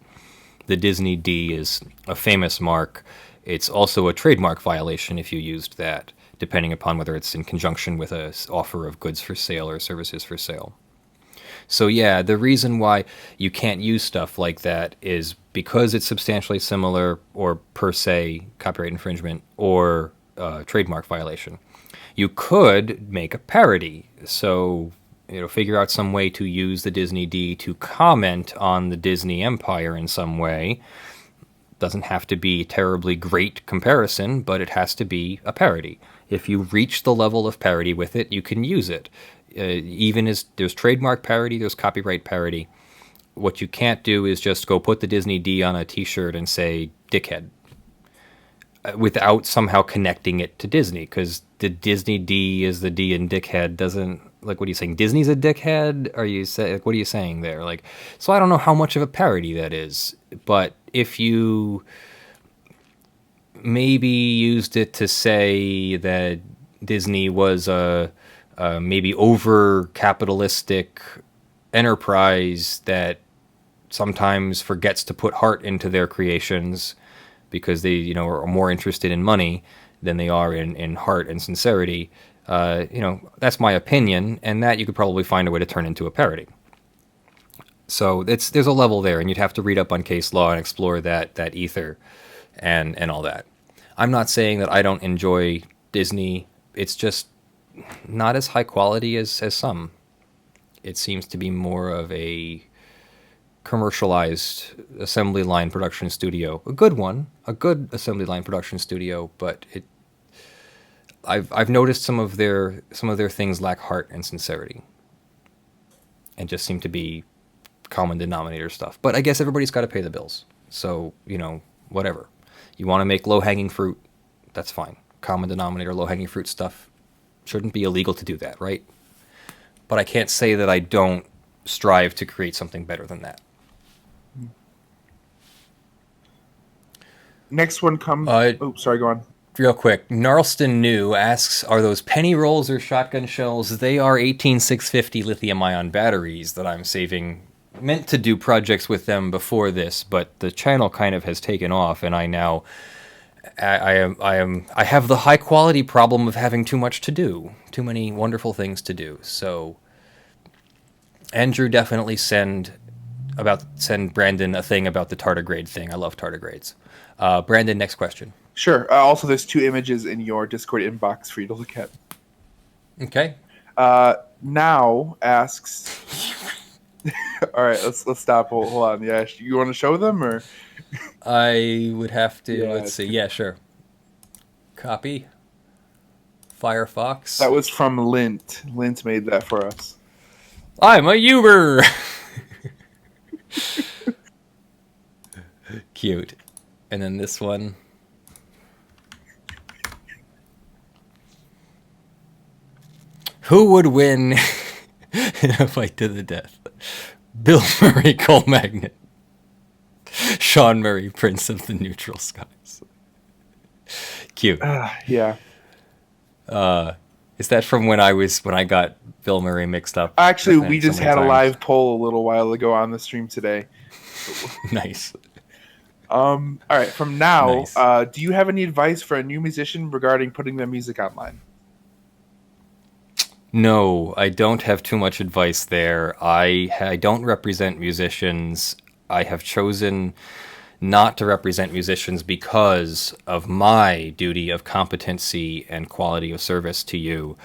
The Disney D is a famous mark. It's also a trademark violation if you used that, depending upon whether it's in conjunction with an offer of goods for sale or services for sale. So yeah, the reason why you can't use stuff like that is because it's substantially similar or per se copyright infringement or trademark violation. You could make a parody. So, figure out some way to use the Disney D to comment on the Disney empire in some way. Doesn't have to be terribly great comparison, but it has to be a parody. If you reach the level of parody with it, you can use it. Even as there's trademark parody, there's copyright parody. What you can't do is just go put the Disney D on a t-shirt and say dickhead without somehow connecting it to Disney, because the Disney D is the D in dickhead doesn't, like, what are you saying? Disney's a dickhead? Are you what are you saying there? Like, so I don't know how much of a parody that is, but if you maybe used it to say that Disney was a maybe over-capitalistic enterprise that sometimes forgets to put heart into their creations because they, are more interested in money than they are in heart and sincerity. That's my opinion, and that you could probably find a way to turn into a parody. So there's a level there, and you'd have to read up on case law and explore that ether and all that. I'm not saying that I don't enjoy Disney. It's just not as high quality as some. It seems to be more of a commercialized assembly line production studio. A good assembly line production studio, but I've noticed some of their things lack heart and sincerity. and just seem to be common denominator stuff. But I guess everybody's got to pay the bills. So, whatever. You want to make low-hanging fruit, that's fine. Common denominator, low-hanging fruit stuff shouldn't be illegal to do that, right? But I can't say that I don't strive to create something better than that. Next one comes... sorry, go on. Real quick, Gnarlston New asks, are those penny rolls or shotgun shells? They are 18650 lithium-ion batteries that I'm saving. Meant to do projects with them before this, but the channel kind of has taken off, and I now... I have the high quality problem of having too much to do. Too many wonderful things to do. So Andrew, definitely send Brandon a thing about the tardigrade thing. I love tardigrades. Brandon, next question. Sure. Also, there's 2 images in your Discord inbox for you to look at. Okay. Now asks. All right, let's stop. Hold on. Yeah, you want to show them or? I would have to. Yeah, let's see. Yeah, sure. Copy. Firefox. That was from Lint. Lint made that for us. I'm a Uber. Cute. And then this one. Who would win in a fight to the death? Bill Murray, Coal Magnet. Sean Murray, Prince of the Neutral Skies. Cute. Yeah. Is that from when I got Bill Murray mixed up? Actually, we just had a live poll a little while ago on the stream today. Nice. All right. From now, Nice. Do you have any advice for a new musician regarding putting their music online? No, I don't have too much advice there. I don't represent musicians. I have chosen not to represent musicians because of my duty of competency and quality of service to you.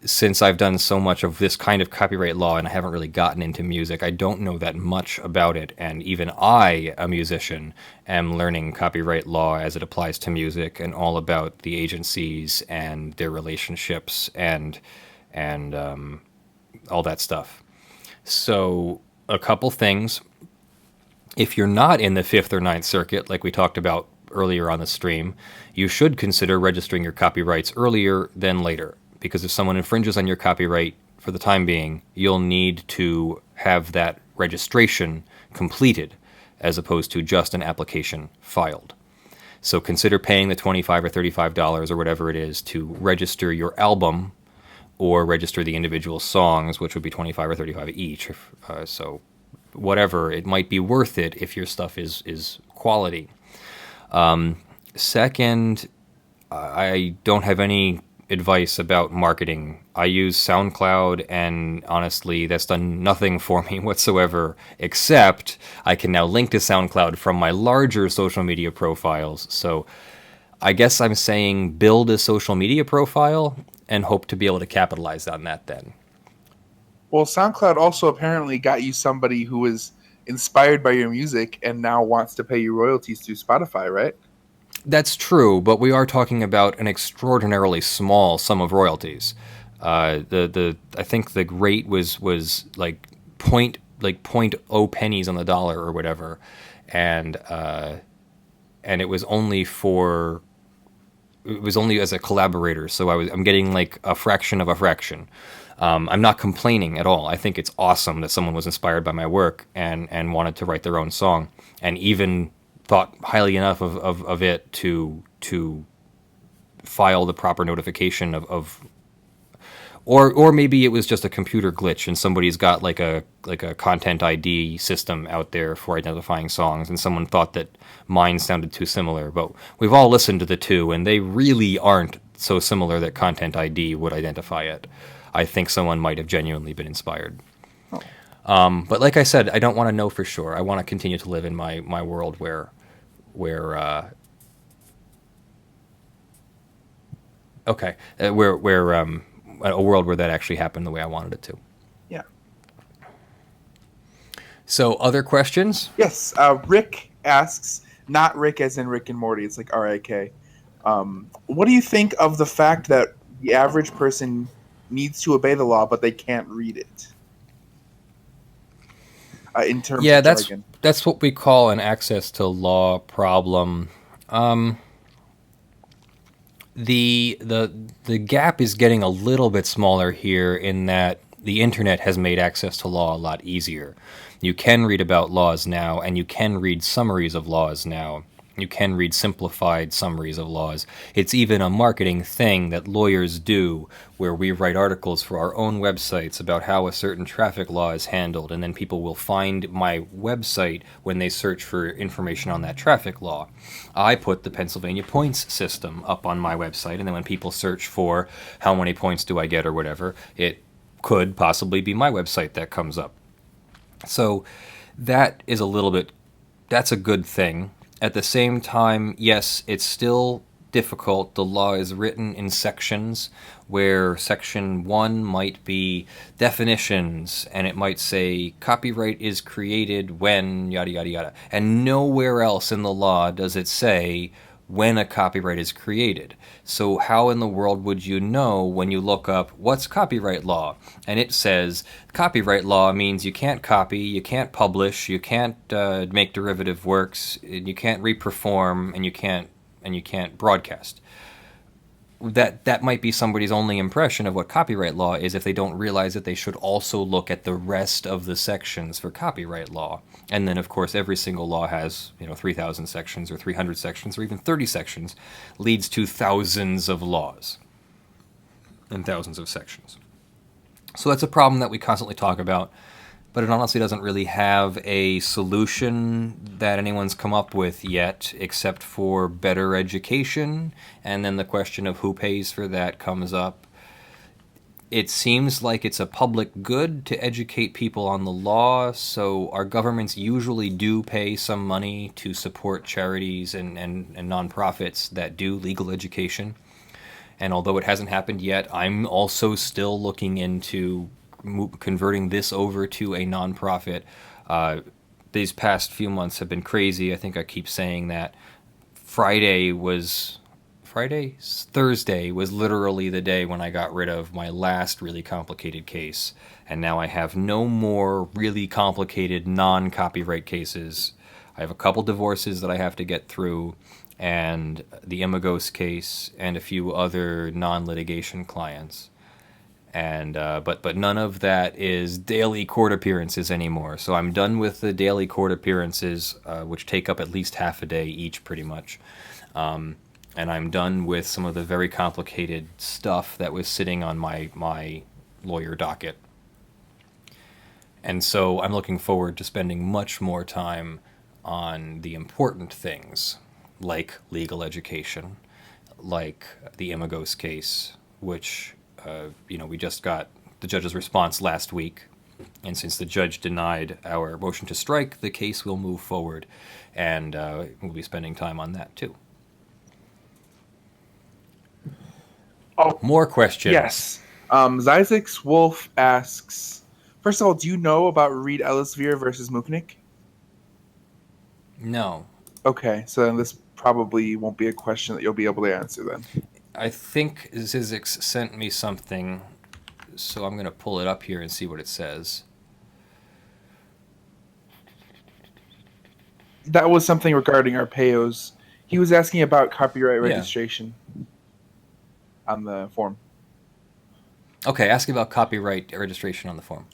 Since I've done so much of this kind of copyright law and I haven't really gotten into music, I don't know that much about it. And even I, a musician, am learning copyright law as it applies to music and all about the agencies and their relationships and all that stuff. So a couple things. If you're not in the 5th or 9th Circuit, like we talked about earlier on the stream, you should consider registering your copyrights earlier than later. Because if someone infringes on your copyright for the time being, you'll need to have that registration completed as opposed to just an application filed. So consider paying the $25 or $35 or whatever it is to register your album or register the individual songs, which would be $25 or $35 each. So whatever, it might be worth it if your stuff is quality. Second, I don't have any advice about marketing. I use SoundCloud, and honestly, that's done nothing for me whatsoever, except I can now link to SoundCloud from my larger social media profiles. So I guess I'm saying build a social media profile and hope to be able to capitalize on that then. Well, SoundCloud also apparently got you somebody who was inspired by your music and now wants to pay you royalties through Spotify, right? That's true, but we are talking about an extraordinarily small sum of royalties. I think the rate was like point oh pennies on the dollar or whatever, and it was only as a collaborator, so I'm getting like a fraction of a fraction. I'm not complaining at all. I think it's awesome that someone was inspired by my work and wanted to write their own song, and even thought highly enough of it to file the proper notification or maybe it was just a computer glitch and somebody's got like a content ID system out there for identifying songs, and someone thought that mine sounded too similar. But we've all listened to the two, and they really aren't so similar that content ID would identify it. I think someone might have genuinely been inspired. But like I said, I don't want to know for sure. I want to continue to live in my world where a world where that actually happened the way I wanted it to. Yeah. So other questions? Yes. Rick asks, not Rick as in Rick and Morty, it's like R-I-K. What do you think of the fact that the average person needs to obey the law, but they can't read it? in terms Yeah, of jargon. that's what we call an access to law problem. The gap is getting a little bit smaller here in that the internet has made access to law a lot easier. You can read about laws now, and you can read summaries of laws now. You can read simplified summaries of laws. It's even a marketing thing that lawyers do, where we write articles for our own websites about how a certain traffic law is handled, and then people will find my website when they search for information on that traffic law. I put the Pennsylvania points system up on my website, and then when people search for how many points do I get or whatever, it could possibly be my website that comes up. So that is that's a good thing. At the same time, yes, it's still difficult. The law is written in sections where section 1 might be definitions, and it might say copyright is created when yada yada yada. And nowhere else in the law does it say when a copyright is created. So how in the world would you know when you look up what's copyright law? And it says copyright law means you can't copy, you can't publish, you can't make derivative works, you can't reperform, and you can't broadcast. That might be somebody's only impression of what copyright law is if they don't realize that they should also look at the rest of the sections for copyright law. And then, of course, every single law has 3,000 sections or 300 sections or even 30 sections, leads to thousands of laws and thousands of sections. So that's a problem that we constantly talk about, but it honestly doesn't really have a solution that anyone's come up with yet, except for better education, and then the question of who pays for that comes up. It seems like it's a public good to educate people on the law, so our governments usually do pay some money to support charities and nonprofits that do legal education. And although it hasn't happened yet, I'm also still looking into converting this over to a nonprofit. These past few months have been crazy. I think I keep saying that. Thursday was literally the day when I got rid of my last really complicated case. And now I have no more really complicated non-copyright cases. I have a couple divorces that I have to get through, and the Emeric case, and a few other non-litigation clients. And but none of that is daily court appearances anymore. So I'm done with the daily court appearances, which take up at least half a day each, pretty much. And I'm done with some of the very complicated stuff that was sitting on my lawyer docket. And so I'm looking forward to spending much more time on the important things, like legal education, like the Emeric case, which we just got the judge's response last week, and since the judge denied our motion to strike, the case will move forward, and we'll be spending time on that too. Oh, more questions? Yes. Zizix Wolf asks, first of all, do you know about Reed Ellisvere versus Muknik? No. Okay, so then this probably won't be a question that you'll be able to answer then. I think Zizix sent me something, so I'm going to pull it up here and see what it says. That was something regarding Arpeos. He was asking about copyright registration on the form. Okay, asking about copyright registration on the form.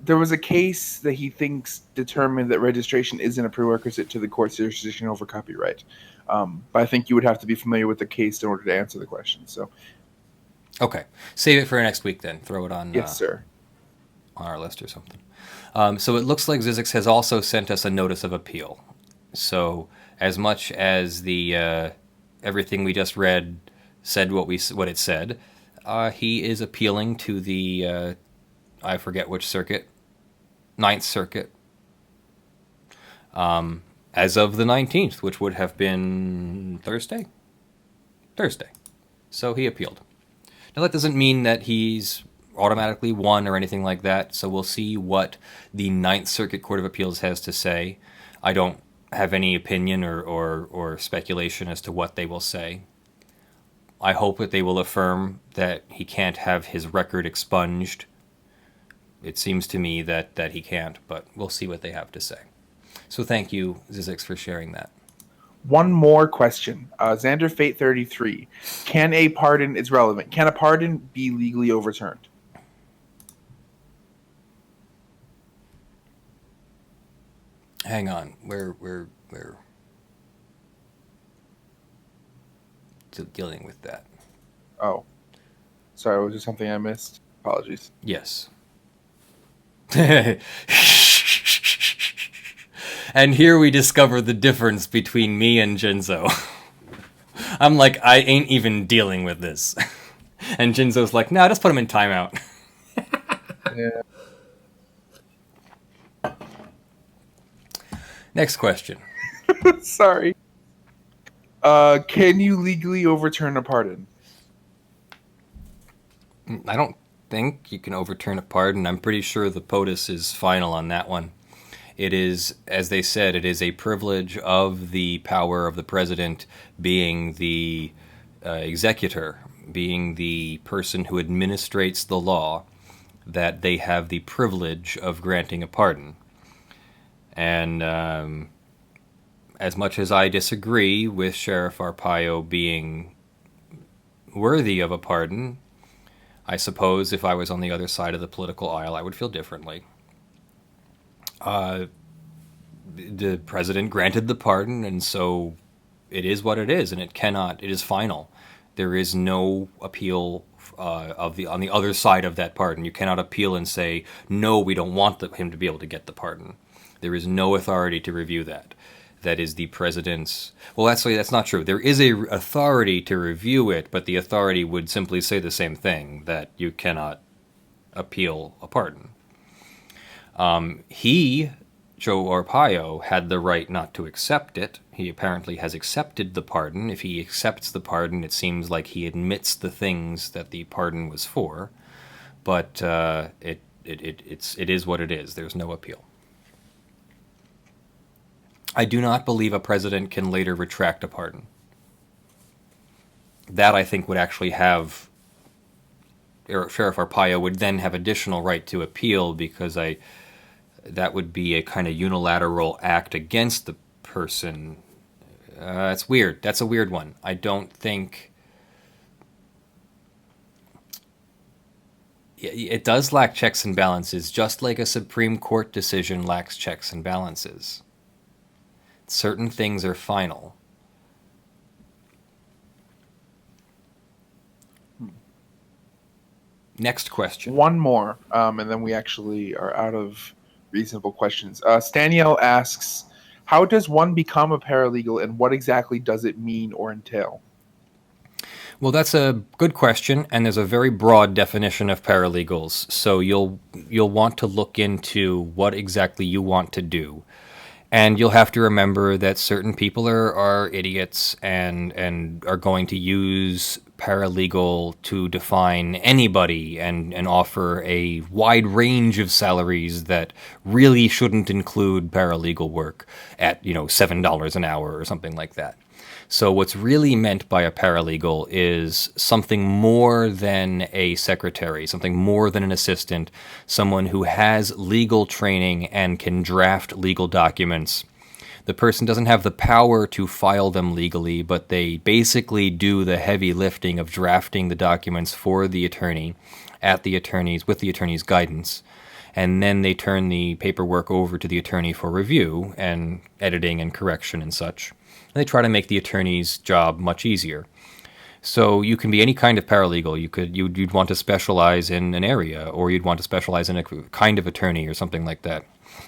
There was a case that he thinks determined that registration isn't a prerequisite to the court's jurisdiction over copyright. But I think you would have to be familiar with the case in order to answer the question. So, okay, save it for next week then. Throw it on. Yes, sir. On our list or something. So it looks like Zizix has also sent us a notice of appeal. So as much as the everything we just read said what it said, he is appealing to the I forget which circuit, Ninth Circuit. As of the 19th, which would have been Thursday. So he appealed. Now that doesn't mean that he's automatically won or anything like that, so we'll see what the Ninth Circuit Court of Appeals has to say. I don't have any opinion or speculation as to what they will say. I hope that they will affirm that he can't have his record expunged it seems to me that he can't, but we'll see what they have to say. So thank you, Zizix, for sharing that. One more question. Xander Fate 33. Can a pardon is relevant? Can a pardon be legally overturned? Hang on. We're dealing with that. Oh. Sorry, was there something I missed? Apologies. Yes. And here we discover the difference between me and Jinzo. I'm like, I ain't even dealing with this. And Jinzo's like, no, just put him in timeout. Yeah. Next question. Sorry. Can you legally overturn a pardon? I don't think you can overturn a pardon. I'm pretty sure the POTUS is final on that one. It is, as they said, it is a privilege of the power of the president being the executor, being the person who administrates the law, that they have the privilege of granting a pardon. And as much as I disagree with Sheriff Arpaio being worthy of a pardon, I suppose if I was on the other side of the political aisle, I would feel differently. The president granted the pardon, and so it is what it is, and it is final. There is no appeal on the other side of that pardon. You cannot appeal and say, no, we don't want him to be able to get the pardon. There is no authority to review that. That is the president's... Well, actually, that's not true. There is a authority to review it, but the authority would simply say the same thing, that you cannot appeal a pardon. Joe Arpaio, had the right not to accept it. He apparently has accepted the pardon. If he accepts the pardon, it seems like he admits the things that the pardon was for. But it is what it is. There's no appeal. I do not believe a president can later retract a pardon. That, I think, would actually have... Sheriff Arpaio would then have additional right to appeal, because that would be a kind of unilateral act against the person. It's weird. That's a weird one. I don't think... It does lack checks and balances, just like a Supreme Court decision lacks checks and balances. Certain things are final. Next question. One more, and then we actually are out of reasonable questions. Staniel asks, how does one become a paralegal, and what exactly does it mean or entail? Well, that's a good question, and there's a very broad definition of paralegals. So you'll want to look into what exactly you want to do. And you'll have to remember that certain people are idiots and are going to use paralegal to define anybody and offer a wide range of salaries that really shouldn't include paralegal work at, $7 an hour or something like that. So what's really meant by a paralegal is something more than a secretary, something more than an assistant, someone who has legal training and can draft legal documents. The person doesn't have the power to file them legally, but they basically do the heavy lifting of drafting the documents for the attorney, with the attorney's guidance. And then they turn the paperwork over to the attorney for review and editing and correction and such. They try to make the attorney's job much easier. So you can be any kind of paralegal. You'd want to specialize in an area, or you'd want to specialize in a kind of attorney or something like that.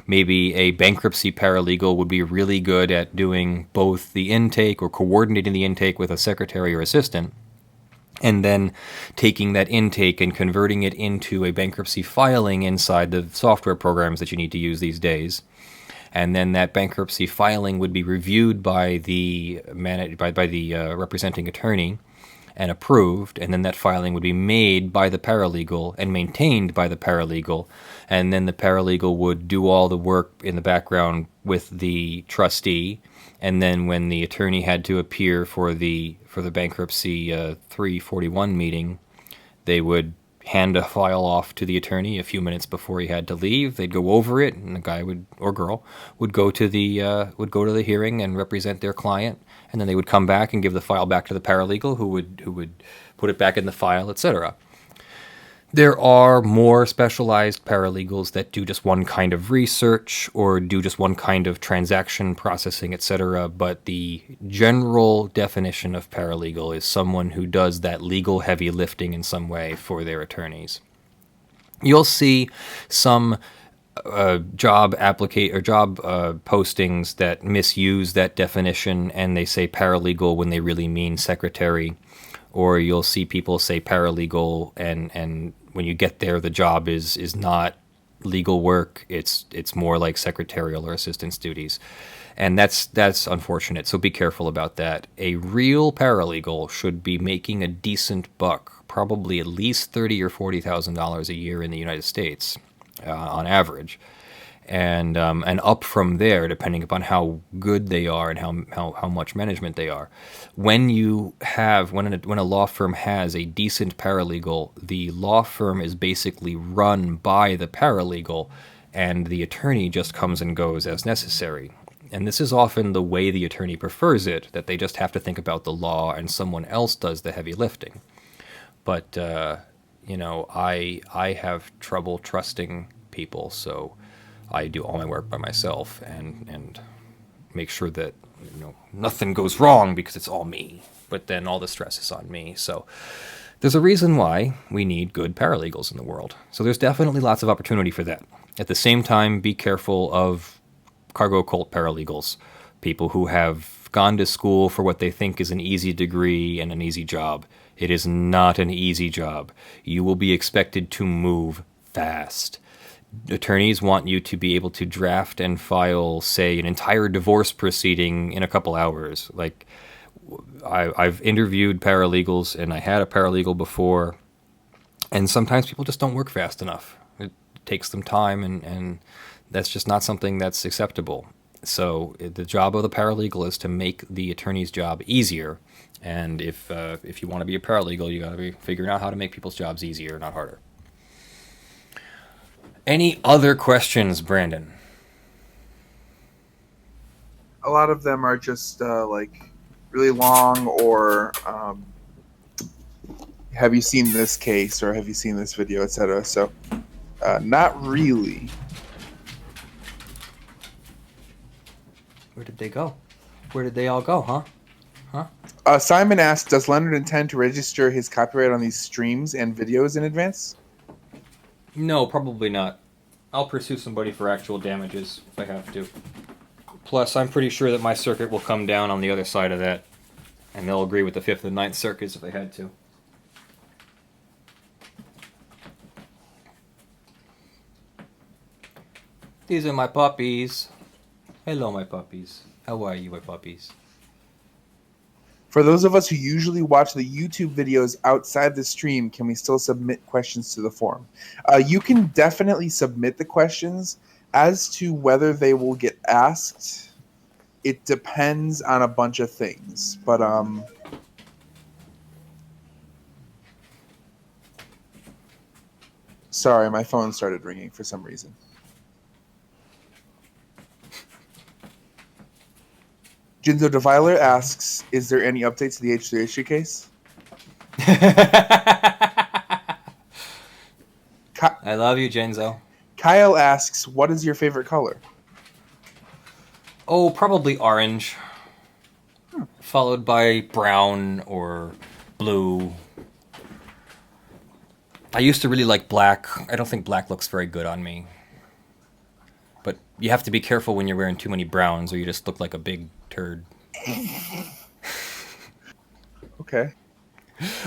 Maybe a bankruptcy paralegal would be really good at doing both the intake or coordinating the intake with a secretary or assistant, and then taking that intake and converting it into a bankruptcy filing inside the software programs that you need to use these days. And then that bankruptcy filing would be reviewed by the representing attorney and approved, and then that filing would be made by the paralegal and maintained by the paralegal, and then the paralegal would do all the work in the background with the trustee, and then when the attorney had to appear for the bankruptcy 341 meeting, they would hand a file off to the attorney a few minutes before he had to leave. They'd go over it, and the guy would, or girl, would go to the hearing and represent their client, and then they would come back and give the file back to the paralegal, who would put it back in the file, etc. There are more specialized paralegals that do just one kind of research or do just one kind of transaction processing, etc. But the general definition of paralegal is someone who does that legal heavy lifting in some way for their attorneys. You'll see some job postings that misuse that definition, and they say paralegal when they really mean secretary. Or you'll see people say paralegal, and when you get there, the job is not legal work. It's more like secretarial or assistance duties, and that's unfortunate. So be careful about that. A real paralegal should be making a decent buck, probably at least $30,000 or $40,000 a year in the United States, on average. And up from there, depending upon how good they are and how much management they are. When a law firm has a decent paralegal, the law firm is basically run by the paralegal, and the attorney just comes and goes as necessary. And this is often the way the attorney prefers it, that they just have to think about the law and someone else does the heavy lifting. But I have trouble trusting people, so I do all my work by myself and make sure that nothing goes wrong because it's all me. But then all the stress is on me. So there's a reason why we need good paralegals in the world. So there's definitely lots of opportunity for that. At the same time, be careful of cargo cult paralegals, people who have gone to school for what they think is an easy degree and an easy job. It is not an easy job. You will be expected to move fast. Attorneys want you to be able to draft and file, say, an entire divorce proceeding in a couple hours. Like, I've interviewed paralegals, and I had a paralegal before, and sometimes people just don't work fast enough. It takes them time, and that's just not something that's acceptable. So the job of the paralegal is to make the attorney's job easier, and if you want to be a paralegal, you got to be figuring out how to make people's jobs easier, not harder. Any other questions, Brandon? A lot of them are just really long, or have you seen this case, or have you seen this video, etc. So not really. Where did they go? Where did they all go, huh? Simon asked, does Leonard intend to register his copyright on these streams and videos in advance? No, probably not. I'll pursue somebody for actual damages if I have to. Plus, I'm pretty sure that my circuit will come down on the other side of that, and they'll agree with the 5th and 9th circuits if they had to. These are my puppies. Hello, my puppies. How are you, my puppies? For those of us who usually watch the YouTube videos outside the stream, can we still submit questions to the forum? You can definitely submit the questions. As to whether they will get asked, it depends on a bunch of things. But sorry, my phone started ringing for some reason. Jinzo Deviler asks, is there any update to the H3H3 case? I love you, Jinzo. Kyle asks, what is your favorite color? Oh, probably orange. Followed by brown or blue. I used to really like black. I don't think black looks very good on me. But you have to be careful when you're wearing too many browns, or you just look like a big turd. Okay.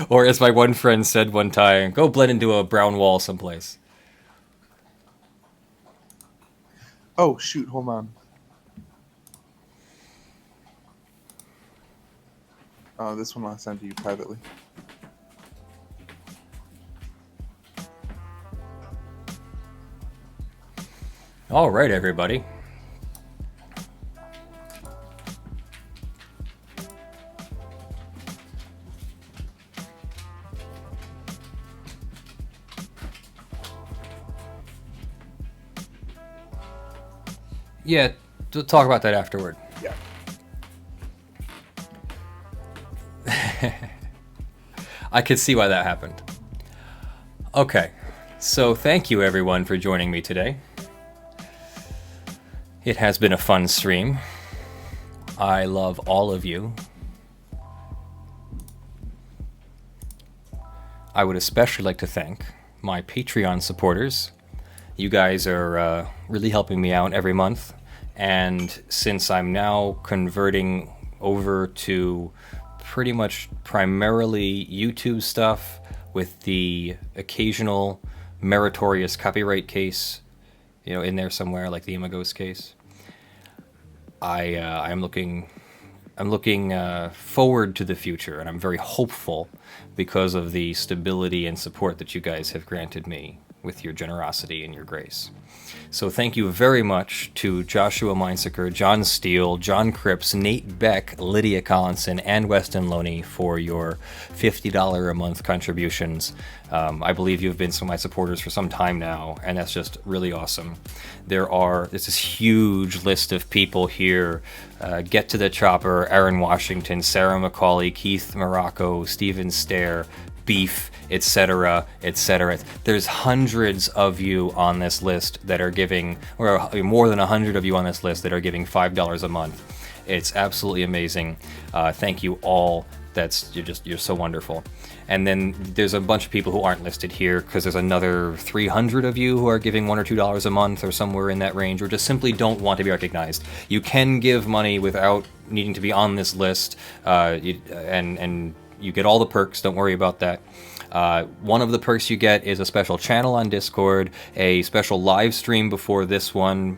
Or as my one friend said one time, go blend into a brown wall someplace. Oh, shoot, hold on. Oh, this one I'll send to you privately. All right, everybody. Yeah, we'll talk about that afterward. Yeah. I could see why that happened. Okay, so thank you everyone for joining me today. It has been a fun stream. I love all of you. I would especially like to thank my Patreon supporters. You guys are really helping me out every month, and since I'm now converting over to pretty much primarily YouTube stuff with the occasional meritorious copyright case, you know, in there somewhere, like the Imagos case, I'm looking forward to the future, and I'm very hopeful because of the stability and support that you guys have granted me with your generosity and your grace. So thank you very much to Joshua Meinzinger, John Steele, John Cripps, Nate Beck, Lydia Collinson, and Westin Lohne for your $50 a month contributions. I believe you've been some of my supporters for some time now, and that's just really awesome. There's this huge list of people here. Get to the Chopper, Arron Washington, Sara MacAulay, Keith Marrocco, Stephen Stair, Beef, etc., etc. There's hundreds of you on this list that are giving, or more than 100 of you on this list that are giving $5 a month. It's absolutely amazing. Thank you all. You're so wonderful. And then there's a bunch of people who aren't listed here because there's another 300 of you who are giving $1 or $2 a month or somewhere in that range, or just simply don't want to be recognized. You can give money without needing to be on this list, and you get all the perks. Don't worry about that. One of the perks you get is a special channel on Discord, a special live stream before this one,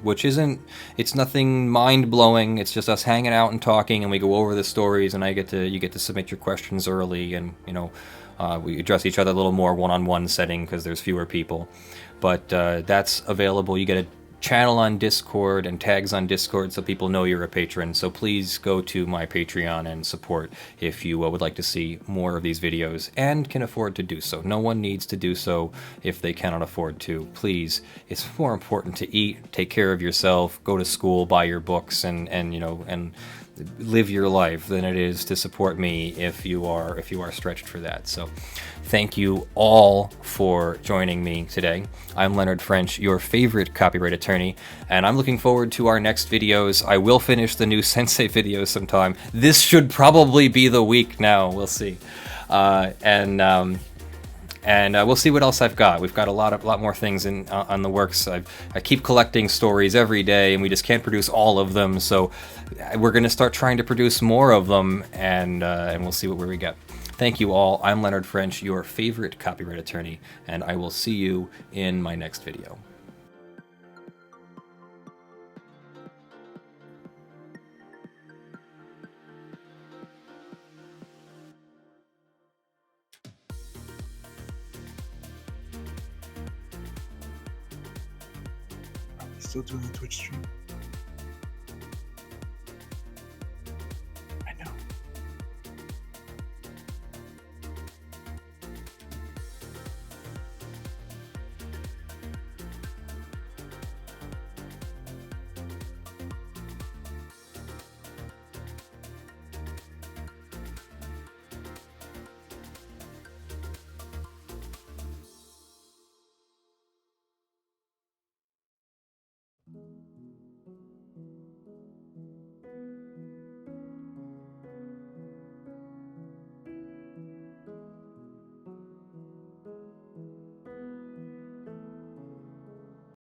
it's nothing mind-blowing. It's just us hanging out and talking, and we go over the stories, and you get to submit your questions early, and we address each other a little more one-on-one setting because there's fewer people. But that's available. You get a channel on Discord and tags on Discord so people know you're a patron. So please go to my Patreon and support if you would like to see more of these videos and can afford to do so. No one needs to do so if they cannot afford to. Please, it's more important to eat, take care of yourself, go to school, buy your books, and live your life than it is to support me if you are stretched for that. So thank you all for joining me today. I'm Leonard French, your favorite copyright attorney, and I'm looking forward to our next videos. I will finish the new Sensei videos sometime. This should probably be the week now. We'll see. And we'll see what else I've got. We've got a lot more things on the works. I keep collecting stories every day, and we just can't produce all of them. So we're going to start trying to produce more of them, and we'll see where we get. Thank you all. I'm Leonard French, your favorite copyright attorney, and I will see you in my next video. Still doing the Twitch stream?